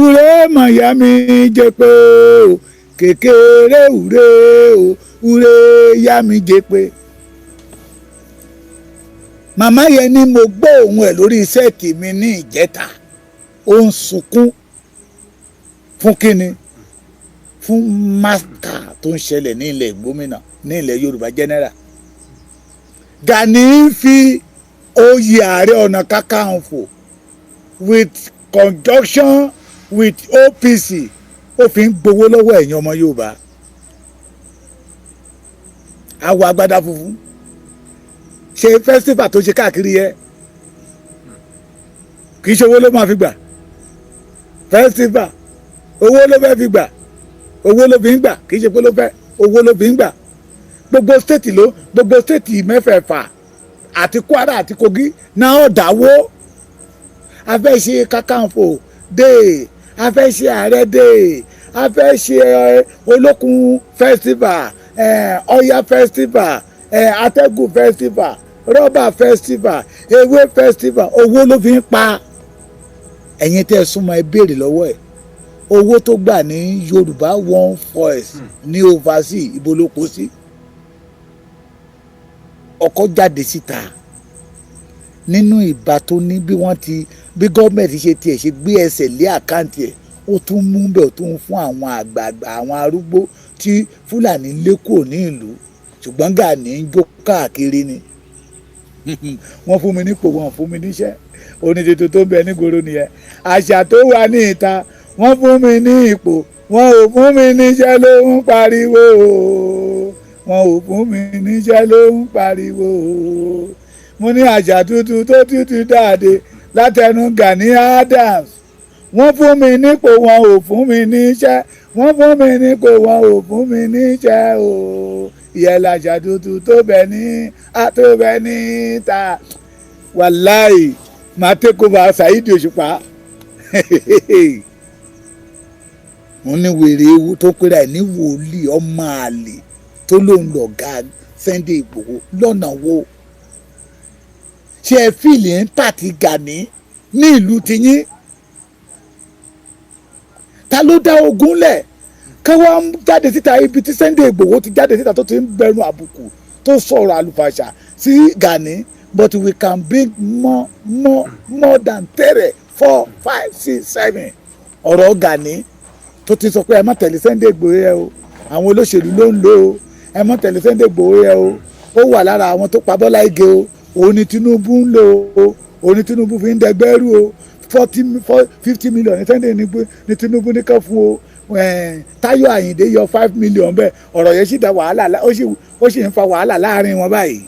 ure mọ̀ yá mi jẹ pé kékeré ure yá mi jẹ pé. màmá yẹn ni mo gbọ́ ohùn ẹ̀ lórí sẹ́ẹ̀tì mi ní ìjẹta ó ń sunkún fún kíni fún master tó ń ṣẹlẹ̀ ní ilẹ̀ gómìnà ní ilẹ̀ Yorùbá general. Gani ń fi oyè Ààrẹ Ọ̀nà Kakanfò with conjunction with OPC ó fi ń gbowó lọ́wọ́ ẹ̀yin ọmọ Yorùbá. Àwọ̀ agbádá funfun ṣe festival tó ṣe káàkiri yẹ kì í ṣe owó ló máa fi gbà festival owó ló fẹ́ fi gbà owó ló fi ń gbà kì í ṣe pé ló fẹ́ owó ló fi ń gbà gbogbo stéètì mẹ́fẹ̀ẹ̀fà àti Kwara àti Kogi náà dáwó a fẹ́ ṣe Kakanfò day a fẹ́ ṣe Ààrẹ day a fẹ́ ṣe Olókun festival Ọya festival Atẹ́gùn festival Rọ́bà festival Ewé festival owó ló fi ń pa ẹ̀yin tẹ́ ẹ súnmọ́ ẹ béèrè lọ́wọ́ ẹ̀ owó tó gbà ní Yorùbá One Voice ní overseas ibo ló kó sí ọkọ̀ jáde síta nínú ìbá tó ní bí gọ́ọ̀mẹ̀ntì ṣe tiẹ̀ ṣe gbé ẹsẹ̀ lé àkáǹtì ẹ̀ ó tún mú bẹ́ẹ̀ ó tún fún àwọn àgbààgbà àwọn arúgbó tí Fúlàní lé kúrò ní ìlú ṣùgbọ́n Gani ń jó káàkiri ni wọ́n fún mi nípò wọ́n fún mi níṣẹ́ onídètò tó ń bẹ nígboro nìyẹn àṣà tó wà ní ìta wọ́n fún mi ní ipò wọ́n ò fún mi níṣẹ́ ló ń pariwo wọ́n ò fún mi níṣẹ́ ló ń pariwo mo ní àṣà tuntun tó tútù dáadé látẹnu Gani Adams wọ́n fún mi nípò wọn ò fún mi níṣẹ́ wọ́n fún mi nípò wọn ò fún mi níṣẹ́ o ìyẹn làṣà tuntun tó bẹ ní ta wàláì máa tẹ́kọ̀ọ́ Saheed Òṣùpá wọ́n ní wèrè ewu tó pera ẹ̀ ní wòlíì ọmọ àlè tó lóun lọ̀gá Sunday Igboho lọ́nà wo ṣé ẹ fìlì ń tàtí Gani ní ìlú tiyín ta ló dá ogun lẹ̀ káwá jáde síta ibi tí Sunday Igboho ti jáde síta tó ti ń bẹnu àbùkù tó sọ̀rọ̀ àlùfàṣà sí Gani but we can bring more than 3, 4, 5, 6, 7 ọ̀rọ̀ Gani tó ti sọ pé ẹ má tẹ̀lé Sunday Igboho yẹ o àwọn olóṣèlú ló ń lò ó ẹ má tẹ̀lé Sunday Igboho yẹ o ó wà lára àwọn tó pa Bọ́lá Ìgè o òun ni Tinubu ń lò ó òun ni Tinubu fi ń dẹgbẹ́rú o 50 million ní Sunday ní Tinubu ní kan fún o Táyọ̀ Àyìndé yọ 5 million bẹ́ẹ̀ ọ̀rọ̀ yẹn sì dá wàhálà ó sì ń fa wàhálà láàrin wọn báyìí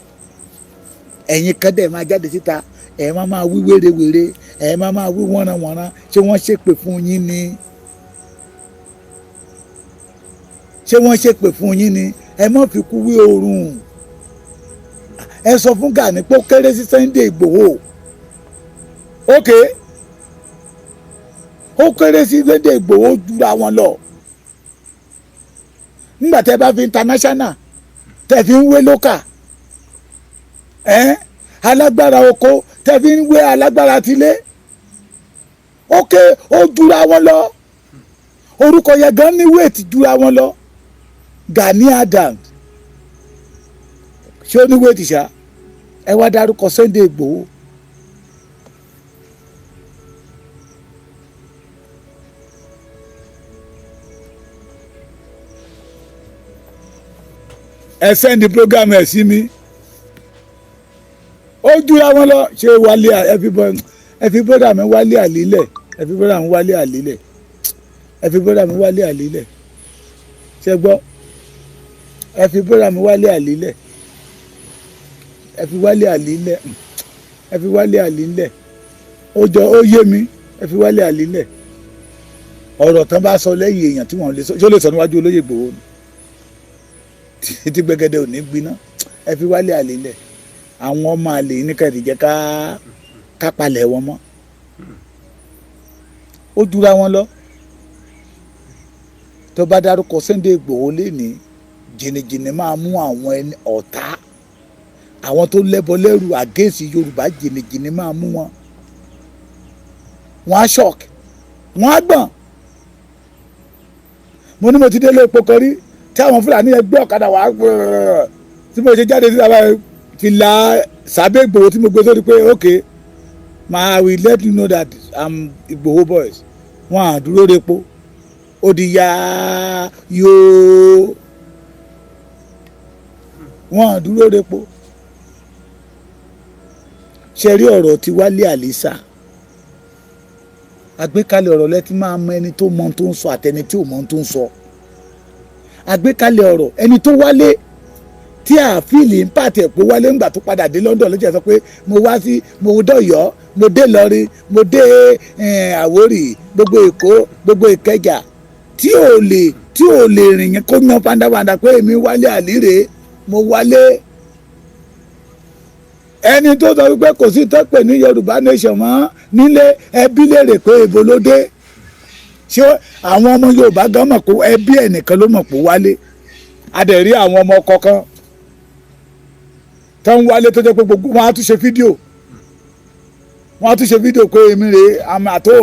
ẹ̀yin kan dẹ̀ máa jáde síta ẹ̀ máa wí wérewère ẹ̀ máa wí wọ́nranwọ̀nran ṣé wọ́n ṣépè fún yín ni ṣé wọ́n ṣépè fún yín ni ẹ má fi kú wí oorun ẹ sọ fún Gani pé ó kéré sí Sunday Igboho ókè ó kéré sí Sunday Igboho jura wọn lọ nígbà tẹ́ bá fi international tẹ́ fi ń wé local alágbára oko tẹ́ fi ń wé alágbára tilé ókè ó jura wọn lọ orúkọ yẹn gan ní wéètì jura wọn lọ Gani Adams ṣé ó ní wéètì ṣá ẹ wá dárúkọ Sunday Igboho ẹ sẹ́ndì program ẹ̀ sí mi ó jura wọn lọ ṣé Wálé ẹ fi bọ́dà mi Wálé àlílẹ̀ ẹ fi bọ́dà mi Wálé àlílẹ̀ ẹ fi bọ́dà mi Wálé àlílẹ̀ ṣe gbọ́ ẹ fi bọ́dà mi Wálé àlílẹ̀ ẹ fi Wálé àlílẹ̀ ẹ fi Wálé àlílẹ̀ ó yé mi ẹ fi Wálé àlílẹ̀ ọ̀rọ̀ tán bá sọ lẹ́yìn èèyàn tí wọ́n lè sọ ṣé ó lè sọ níwájú olóyè Ìgbòho tí gbẹgẹdẹ ò ní gbiná ẹ fi Wálé àlílẹ̀ àwọn ọmọ àlè ní kẹ́ẹ̀tì jẹ́ ká palẹ̀ wọn mọ́ ó jura wọn lọ tó bá dárúkọ Sunday Igboho lẹ́ni jìnnìjìnnì máa mú àwọn ẹni ọ̀tá àwọn tó lẹ́bọ lẹ́rù àgẹ́sì Yorùbá jìnnìjìnnì máa mú wọn á shock wọn á gbọ̀n mo ní mo ti délé epo kan rí tí àwọn Fúlàní ẹgbẹ́ ọ̀kadà wà á tí mo ṣe jáde sí àbá fìlà sábẹ́ Ìgbòho tí mo gbé sórí pé okay I will let you know that I'm Igboho boys wọn à dúró repo ó di ya yóò wọ́n dúró repo ṣe rí ọ̀rọ̀ tí Wálé Àlísà àgbékalẹ̀ ọ̀rọ̀ lẹ́tí máa mọ ẹni tó mọ tó ń sọ àtẹni tí ò mọ tó ń sọ àgbékalẹ̀ ọ̀rọ̀ ẹni tó wálé tí àfíìlì ń pàtẹ pé wálé ńgbà tó padà dé London ló jẹ́ sọ pé mo wá sí mo dọ̀yọ́ mo dé Ìlọrin mo dé Àwórì gbogbo Èkó gbogbo Ìkẹjà tí ò lè rìn yẹn kó yan fandafanda pé èmi Wálé Àlírè mo wálé ẹni tó sọ wípé kò sí tọ́pẹ̀ ní Yorùbá nation mọ́ nílé ẹbí léèrè pé ibo ló dé ṣé àwọn ọmọ Yorùbá gan mọ̀ pé ẹbí ẹnìkan ló mọ̀ pé wálé adẹ̀rí àwọn ọmọ kọ̀ọ̀kan tó ń wálé tó jẹ́ pé gbogbo wọn á tún ṣe fídíò pé èmi rè àmì àtò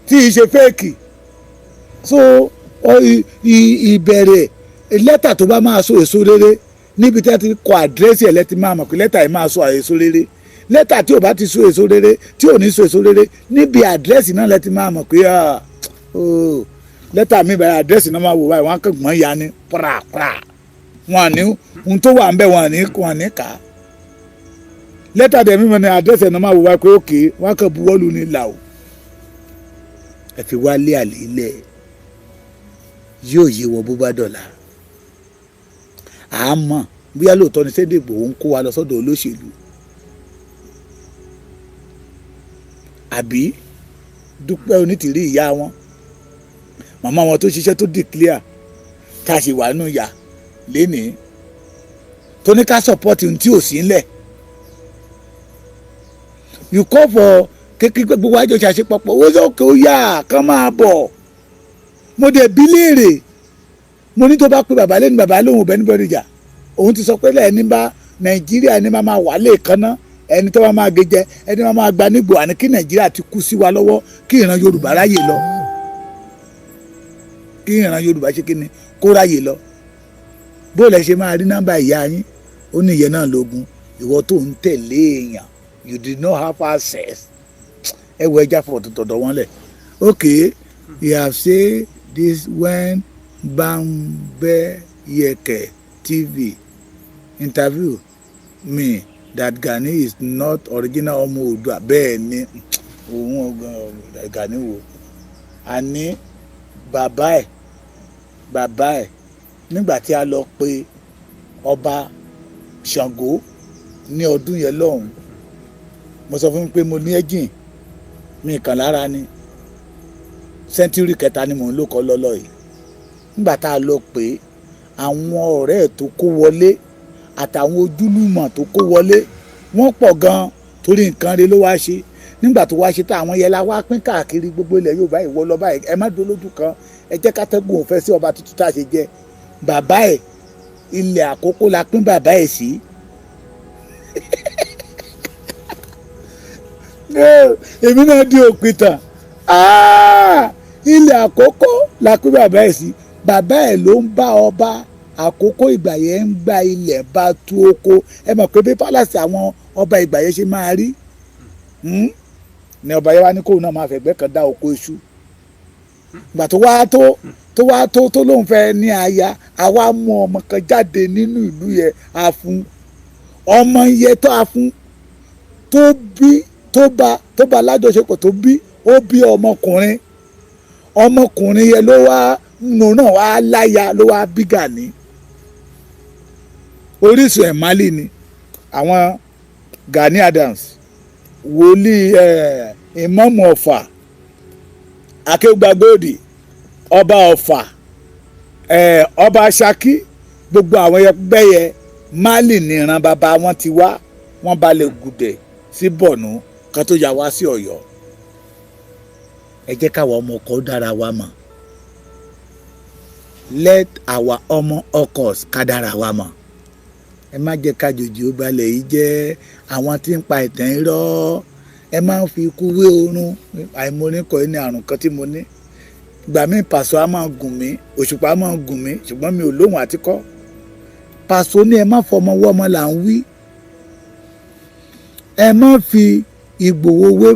tí ì ṣe fẹ́ẹ̀kì so ìbẹ̀rẹ̀ lẹ́tà tó bá máa so èso rere níbi tí a ti kọ àdírẹ́sì ẹ̀ lẹ́tì máa mọ̀ pé lẹ́tà yìí máa so èso rere lẹ́tà tí ò bá ti so èso rere tí ò ní so èso rere níbi àdírẹ́sì náà lẹ́tì máa mọ̀ pé lẹ́tà mi bẹ̀rẹ̀ àdírẹ́sì náà máa wò báyìí wọ́n á kàn gbọ́n ya ní pàràpàrà wọn ní ohun tó wà ń bẹ̀ wọn ní kà á lẹ́tà dẹ̀ mímọ́ ní àdírẹ́sì náà máa wò báyìí pé òkè wọ́n á kàn buwọ́lù ní là o ẹ fi Wálé Àlè ilẹ̀ yóò yé wọ bó bá dọ̀la àmọ́ bóyá lóòótọ́ ni Sunday Igboho ń kó wa lọ sọ́dọ̀ olóṣèlú àbí Dúpẹ́ Onítìrí ìyá wọn màmá wọn tó ṣiṣẹ́ tó declare tá a ṣe wà nù yà lénìí tó ní ká support ohun tí ò sí ńlẹ̀ you call for kékeré gbogbo àjọ ṣàṣepọ̀pọ̀ owó sókè ó yà kán máa bọ̀ mo dẹ̀ bí léèrè mo ní tó bá pé bàbá lẹ́nu bàbá lóhùn ọ̀bẹ níbẹ̀ níjà òun ti sọ pé lẹ́ẹ̀ni bá Nàìjíríà ẹni máa wà lẹ́ẹ̀kan ná ẹni tó máa gé jẹ ẹni máa gba nígbò àní kí Nàìjíríà ti kú sí wa lọ́wọ́ kí ìran Yorùbá ráyè lọ kí ìran Yorùbá ṣe kí ni kó ráyè lọ bó lẹ ṣe máa rí nọ́mbà ìyá yín ó ní ìyẹn náà lógún ìwọ tó ń tẹ̀lé èèyàn you did not have access ẹ wọ ẹja fọ tọ̀dọ̀ wọn lẹ̀ okay you have said this when Bambeyeke TV interview me that Gani is not original ọmọ Oòduà bẹ́ẹ̀ ni òun Gani wo àní bàbá ẹ̀ nígbà tí a lọ pe ọba Ṣàngó ní ọdún yẹn lọ́hùn mo sọ fún mi pé mo ní ẹ́jìn mi kàn lára ni sẹ́ńtúrì kẹta ni mò ń lò kọ́ lọ́lọ́ yìí nígbà tá a lọ pé àwọn ọ̀rẹ́ ẹ̀ tó kó wọlé àtàwọn ojúlùmọ̀ tó kó wọlé wọ́n pọ̀ gan-an torí nǹkan rẹ̀ ló wá ṣe nígbà tó wá ṣe tá àwọn yẹn la wá pín káàkiri gbogbo ilẹ̀ Yorùbá ìwọ lọ báyìí ẹ má dúró lójú kan ẹ jẹ́ kátẹ́gùn òfẹ́ sí ọba tuntun tá a ṣe jẹ bàbá ẹ̀ ilẹ̀ Àkókó la pín bàbá ẹ̀ sí. èmi náà di òpìtàn ilẹ̀ Àkókó la pín bàbá ẹ̀ sí bàbá ẹ̀ ló ń bá ọba Àkókó ìgbà yẹn ń gba ilẹ̀ bá tú oko ẹ mọ̀ pé bí pálásì àwọn ọba ìgbà yẹn ṣe máa rí ni ọba yẹn wá ní kóun náà máa fẹ̀gbẹ́ kan dá oko iṣu ìgbà tó wá tó lóun fẹ́ ní aya àwa mú ọmọ kan jáde nínú ìlú yẹn a fún ọmọ yẹn tó a fún tó bí tó bá lájọṣepọ̀ tó bí ó bí ọmọkùnrin yẹn ló wá nù náà wá láya ló wá bí Gani orísun ẹ̀ Mali ni àwọn Gani Adams Woli Ìmáàmù Ọ̀fà Akéwùgbàgbòdì ọba Ọ̀fà ọba Ṣakí gbogbo àwọn ẹgbẹ́ yẹn Mali nìran bàbá wọn ti wá wọn balẹ̀ gùdẹ̀ sí Bọ̀nú kan tó yà wá sí Ọ̀yọ́ ẹ jẹ́ káwa ọmọ ọkọ̀ dára wa mọ̀ let our ọmọ ọkọ̀ ká dára wa mọ̀ ẹ má jẹ́ kájòjì ó balẹ̀ yìí jẹ́ àwọn tí ń pa ìtàn irọ́ ẹ má fi ikú wé oorun àìmọ́nìkọ́ ní àrùn kan tí mo ní ìgbà míì Pàṣọ á máa gùn mí Òṣùpá á máa gùn mí ṣùgbọ́n mi ò lóhùn àtikọ́ Pàṣọ ní ẹ má fọmọ wọ́ ọmọ là ń wí ẹ má fi Ìgbòho wé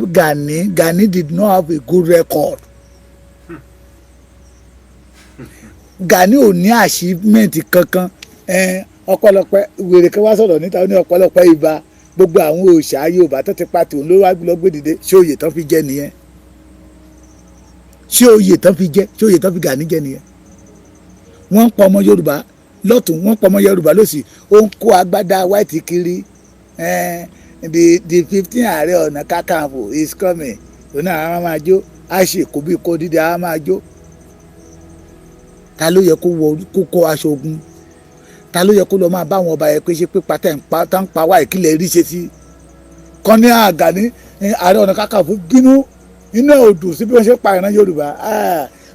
Gani did not have a good record Gani ò ní achievement kankan ọ̀pọ̀lọpọ̀ wèrè kan wá sọ̀rọ̀ níta ó ní ọ̀pọ̀lọpọ̀ ibà gbogbo àwọn òòṣà Yorùbá tó ti pa tòun ló wá lọ́gbé dìde ṣé oyè tán fi jẹ nìyẹn ṣé oyè tán fi jẹ ṣé oyè tán fi Gani jẹ nìyẹn wọ́n ń pa ọmọ Yorùbá lọ́tún wọ́n ń pa ọmọ Yorùbá lọ́sì ó ń kó agbádá white kiri the 15 Ààrẹ Ọ̀nà Kakanfò is coming òun náà àwọn máa jó á ṣe kó bí kó dídá á máa jó ta ló yẹ kó kó aṣọ ogun ta ló yẹ kó lọ máa bá àwọn ọba yẹn pé ṣe pé pátá ń pa wá ìkílẹ̀ rí ṣe sí kan ní Gani Ààrẹ Ọ̀nà Kakanfò bínú inú ẹ̀ ò dùn sí bí wọ́n ṣe pa ìran Yorùbá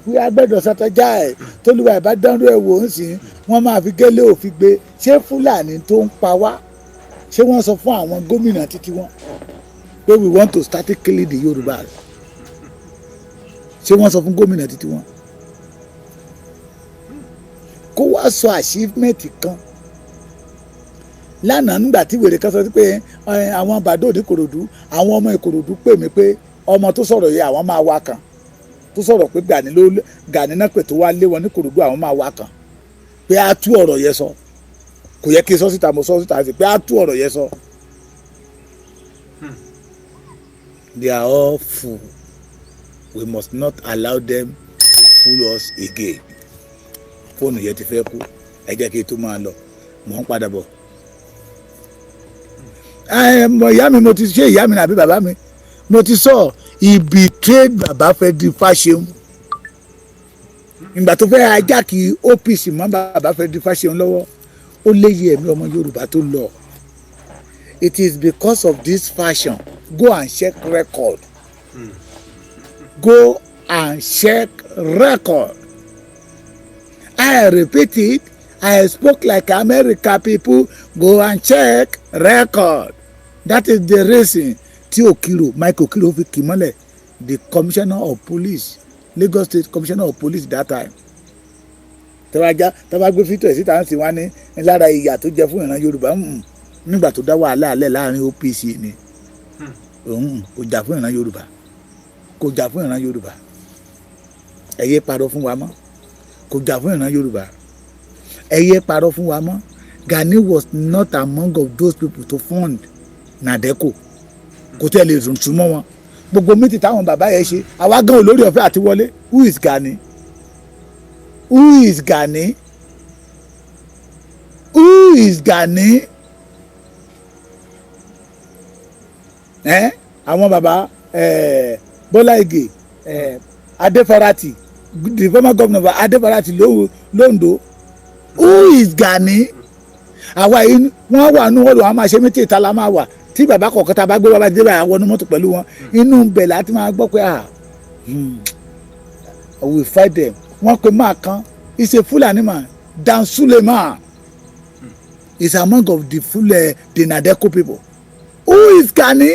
wí agbẹ́dọ̀ sátọ́jà ẹ̀ tólúwa ìbá dánrú ẹ̀ wò ń sìn wọ́n máa fi gélé òfin gbé ṣé Fúlàní tó ń pa wá ṣé wọ́n sọ fún àwọn gómìnà títí wọn pé we want to start killing the Yorùbá ṣé wọ́n sọ fún gómìnà títí wọn kó wá sọ achievement kan lánàá nígbà tí wèrè kan sọ pé àwọn bàdó Ìkòròdú àwọn ọmọ Ìkòròdú pè mí pé ọmọ tó sọ̀rọ̀ yìí àwọn máa wá kan tó sọ̀rọ̀ pé Gani náà pè tó wá lé wọn ní Ìkòròdú àwọn máa wá kan pé á tú ọ̀rọ̀ yẹn sọ kò yẹ kí n sọ síta mo sọ síta sí pé á tú ọ̀rọ̀ yẹn sọ. They are all fool. We must not allow them to fool us again. Fóònù yẹn ti fẹ́ kú ẹ jẹ́ kí n tó máa lọ mò ń padà bọ̀. Ìyá mi mo ti ṣe ìyá mi àbí bàbá mi mo ti sọ he betrayed bàbá Fẹ́dí Fáṣẹ̀hùn ìgbà tó fẹ́ ajá kí OPC mọ́ bàbá Fẹ́dí Fáṣẹ̀hùn lọ́wọ́ ó léyìí ẹ̀mí ọmọ Yorùbá tó lọ. It is because of this fashion go and check record go and check record. I repeat it, I spoke like America people, go and check record. That is the reason tí Michael Okiro fi kì mọ́lẹ̀ the commissioner of police Lagos State commissioner of police that time. Tọ́ba gbé fítọ̀ ẹ̀ síta ń sì wá ní lára ìyà tó jẹ fún ìran Yorùbá nígbà tó dá wàhálà alẹ́ láàrin OPC ni kò jà fún ìran Yorùbá kò jà fún ìran Yorùbá ẹ yé parọ́ fún wa mọ́ kò jà fún ìran Yorùbá ẹ yé parọ́ fún wa mọ́ Gani was not among of those people to fund Nadeco kò tẹ́ lè dùn túmọ̀ wọn gbogbo mítì táwọn bàbá yẹn ṣe àwa gan olórí ọ̀fẹ́ àti wọlé who is Gani who is Gani who is Gani àwọn bàbá Bọ́lá Ìgè Adéfarati the former governor of Adéfarati Londo who is Gani àwa yìí wọ́n wà nínú ọ̀dọ̀ àwọn máa ṣe mítì ìta la máa wà tí bàbá kọ̀ọ̀kan tá a bá gbé bàbá dé báyà wọnú mọ́tò pẹ̀lú wọn inú bẹ̀ láti máa gbọ́ pé we fight them wọ́n pe máa kan is a Fulani man Dan Suleiman is among of the the Nadeco people who is Gani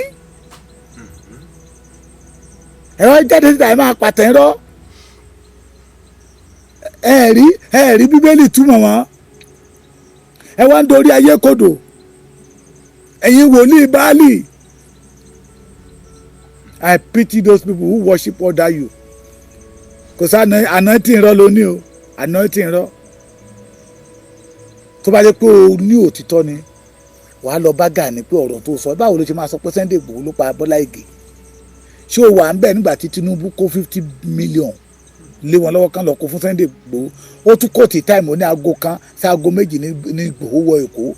ẹ̀rọ jáde síta ẹ̀ máa pàtẹ́ rọ́ ẹ̀rí Bíbélì túmọ̀ wọn ẹ wá ń dorí ayé kodò ẹ̀yin wòlíì Báálì. I pity those people who worship other you kò sá anointing rọ lóní o anointing rọ tó bá dé pé o ní òtítọ́ ni wàá lọ bá Gani pé ọ̀rọ̀ tó sọ báwo ló ṣe máa sọ pé Sunday Igboho ló pa Bọ́lá Ìgè ṣé o wà ń bẹ̀ nígbà tí Tinubu kó 50 million lé wọn lọ́wọ́ kan lọ kó fún Sunday Igboho ó tún kó tí táìmù ní aago kan sí aago méjì ní Igboho wọ Èkó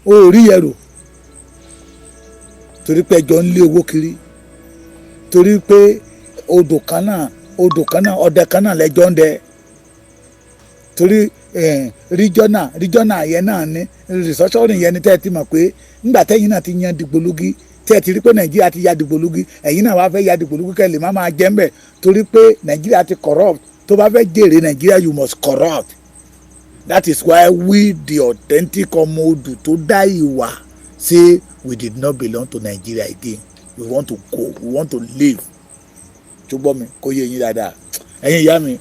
ó rí ẹrù torí pé ẹjọ́ ń lé owó kiri torí pé odò kan náà ọdẹ kan náà lẹ́jọ́ ń dẹ torí regional yẹn náà ní restructuring yẹn ní tẹ́ ẹ ti mọ̀ pé nígbà tẹ́yìn náà ti yan dìgbòlugi tẹ́ ẹ ti rí pé Nàìjíríà ti ya dìgbòlugi ẹ̀yin náà wá fẹ́ ya dìgbòlugi kẹ́ lè má máa jẹ́ ń bẹ̀ torí pé Nàìjíríà ti corrupt tó bá fẹ́ jèrè Nàìjíríà you must corrupt. That is why we the authentic ọmọ Odù tó dá ìwà say we did not belong to Nigeria again we want to go we want to live tó gbọ́ mi kó yé yín dáadáa ẹ̀yin ìyá mi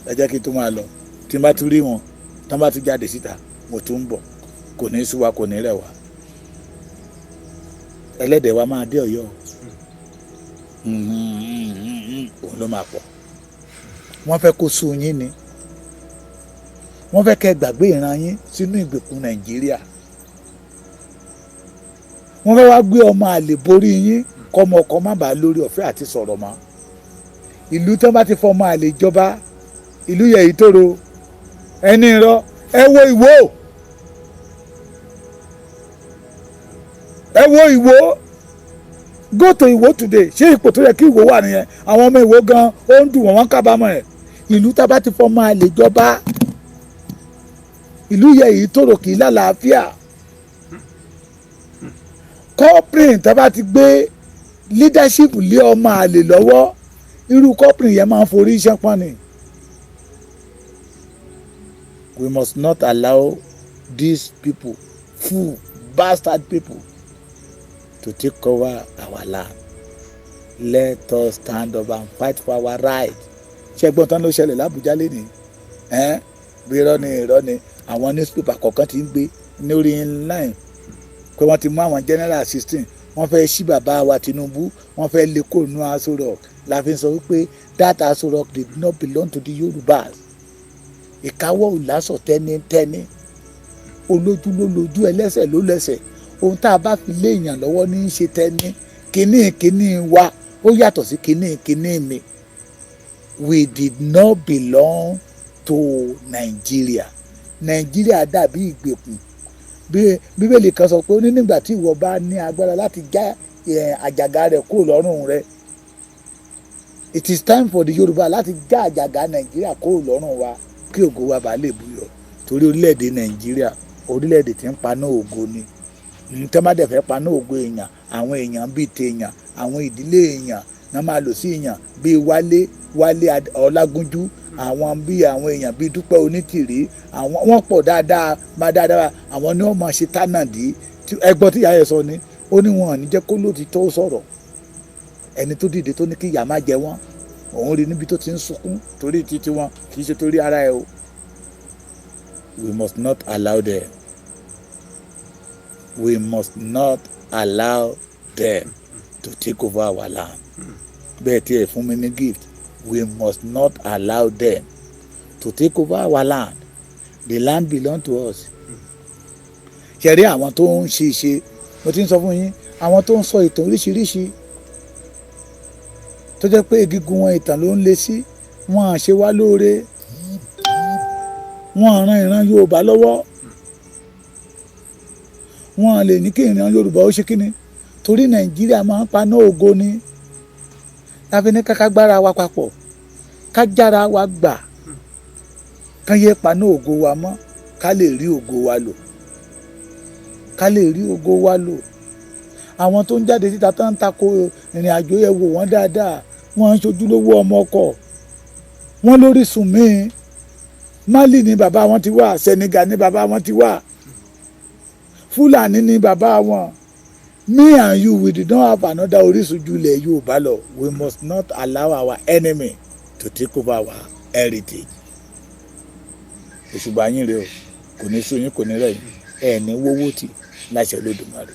ẹ jẹ́ kí n tó máa lọ tí n bá tún rí wọn tí wọ́n bá tún jáde síta mo tún ń bọ̀ kò ní sú wa kò ní rẹ̀ wá ẹlẹ́dẹ̀ wa máa dé Ọ̀yọ́ òun ló máa pọ̀ wọ́n fẹ́ kó sú yín ni wọ́n fẹ́ kẹ́ gbàgbé ìran yín sínú ìgbèkùn Nàìjíríà. Wọ́n fẹ́ wá gbé ọmọ àlè borí yín kọ́mọ ọkọ má bàa lórí ọ̀fẹ́ àti sọ̀rọ̀ mọ́. Ìlú tí wọ́n bá ti fọmọ àlè jọba, ìlú yẹ èyí tóró. Ẹni irọ́ ẹ wo Ìwó, ẹ wo Ìwó, go to Ìwó today. Ṣé ipò tó yẹ kí Ìwó wà nìyẹn? Àwọn ọmọ Ìwó gan ó ń dùn wọ́n kábàámọ̀ ẹ̀. Ìlú tá bá ti fọmọ àlè jọba, ìlú yẹ èyí tóró kì í lálàáfíà. Kọ́pìnrin tá bá ti gbé leadership lé ọmọ àlè lọ́wọ́, irú kọ́pìnrin yẹn máa ń forí iṣẹ́ pọ́n ni. We must not allow these people, fool, bastard people, to take over our land. Let us stand up and fight for our right. Ṣé ẹgbọ́n tán ló ṣẹlẹ̀ l'Ábùjá lénìí? Bí irọ́ ni àwọn newspaper kọ̀ọ̀kan ti ń gbé ní orí line pé wọ́n ti mú àwọn general 16, wọ́n fẹ́ ṣí bàbá wa Tinubu, wọ́n fẹ́ lé kó nú Aso Rock. La fi sọ wípé that Aso Rock did not belong to the Yorubas. Ìkáwọ́ ò lásọ̀ tẹ́nítẹ́ní, olójú ló lójú, ẹlẹ́sẹ̀ ló lẹ́sẹ̀. Ohun tá a bá fi lé èèyàn lọ́wọ́ ní í ṣe tẹ́ní. Kíní wa ó yàtọ̀ sí kíní mi. We did not belong to Nigeria. Nigeria dàbí ìgbèkùn. Bíbélì kan sọ pé ó ní nígbà tí ìwọ bá ní agbára láti já àjàgà rẹ̀ kúrò lọ́rùn rẹ̀. It is time for the Yoruba láti já àjàgà Nàìjíríà kúrò lọ́rùn wa kí ògo wa bá lè búyọ. Torí orílẹ̀-èdè Nàìjíríà orílẹ̀-èdè tí ń paná ògo ni. Tẹ́ má dẹ̀ fẹ́ paná ògo èèyàn, àwọn èèyàn bíi tèèyàn, àwọn ìdílé èèyàn náà máa lò sí èèyàn bíi Wale Olagunju, àwọn èèyàn bíi Dúpẹ́ Onítìrí, wọ́n pọ̀ dáadáa àwọn ni wọ́n máa ṣe tánàdí. Ẹgbọ́n tí ìyá yẹn sọ ni, ó ní wọn ò ní jẹ́ kó lóòtítọ́ sọ̀rọ̀. Ẹni tó dìde tó ní kí ìyà má jẹ wọ́n, òun rí níbi tó ti ń sunkún torí títí wọn kì í ṣe torí ara ẹ o. We must not allow them. We must not allow them to take over our land. Bẹ́ẹ̀ tí ẹ fún mi ní gift. We must not allow them to take over our land. The land belong to us. Ṣé rí àwọn tó ń ṣe mo ti ń sọ fún yín, àwọn tó ń sọ ìtàn oríṣiríṣi tó jẹ́ pé egungun wọn ìtàn ló ń lé sí, wọn à ṣe wá lóore, wọn à ran ìran Yorùbá lọ́wọ́, wọn à lè ní kí ìran Yorùbá ó ṣe kíni, torí Nàìjíríà máa ń paná ògo ni. Láfi ní ká gbára wa papọ̀, ká jára wa gbà, ká yẹ paná ògo wa mọ́, ká lè rí ògo wa lò. Àwọn tó ń jáde síta tó ń tako ìrìn àjò yẹ wò wọ́n dáadáa, wọ́n ń ṣojúlówó ọmọ ọkọ̀, wọ́n lórísun míì. Mali ni bàbá wọn ti wá, Senegal ni bàbá wọn ti wá, Fúlàní ni bàbá wọn. Me and you, we did not have another orísun ju ilẹ̀ Yorùbá lọ. We must not allow our enemy to take over our heritage. Òṣùbà yín rèé o, kò ní sú yín, kò ní rẹ̀ yín, ẹ̀ ní wówó tì láṣẹ Olódùmarè.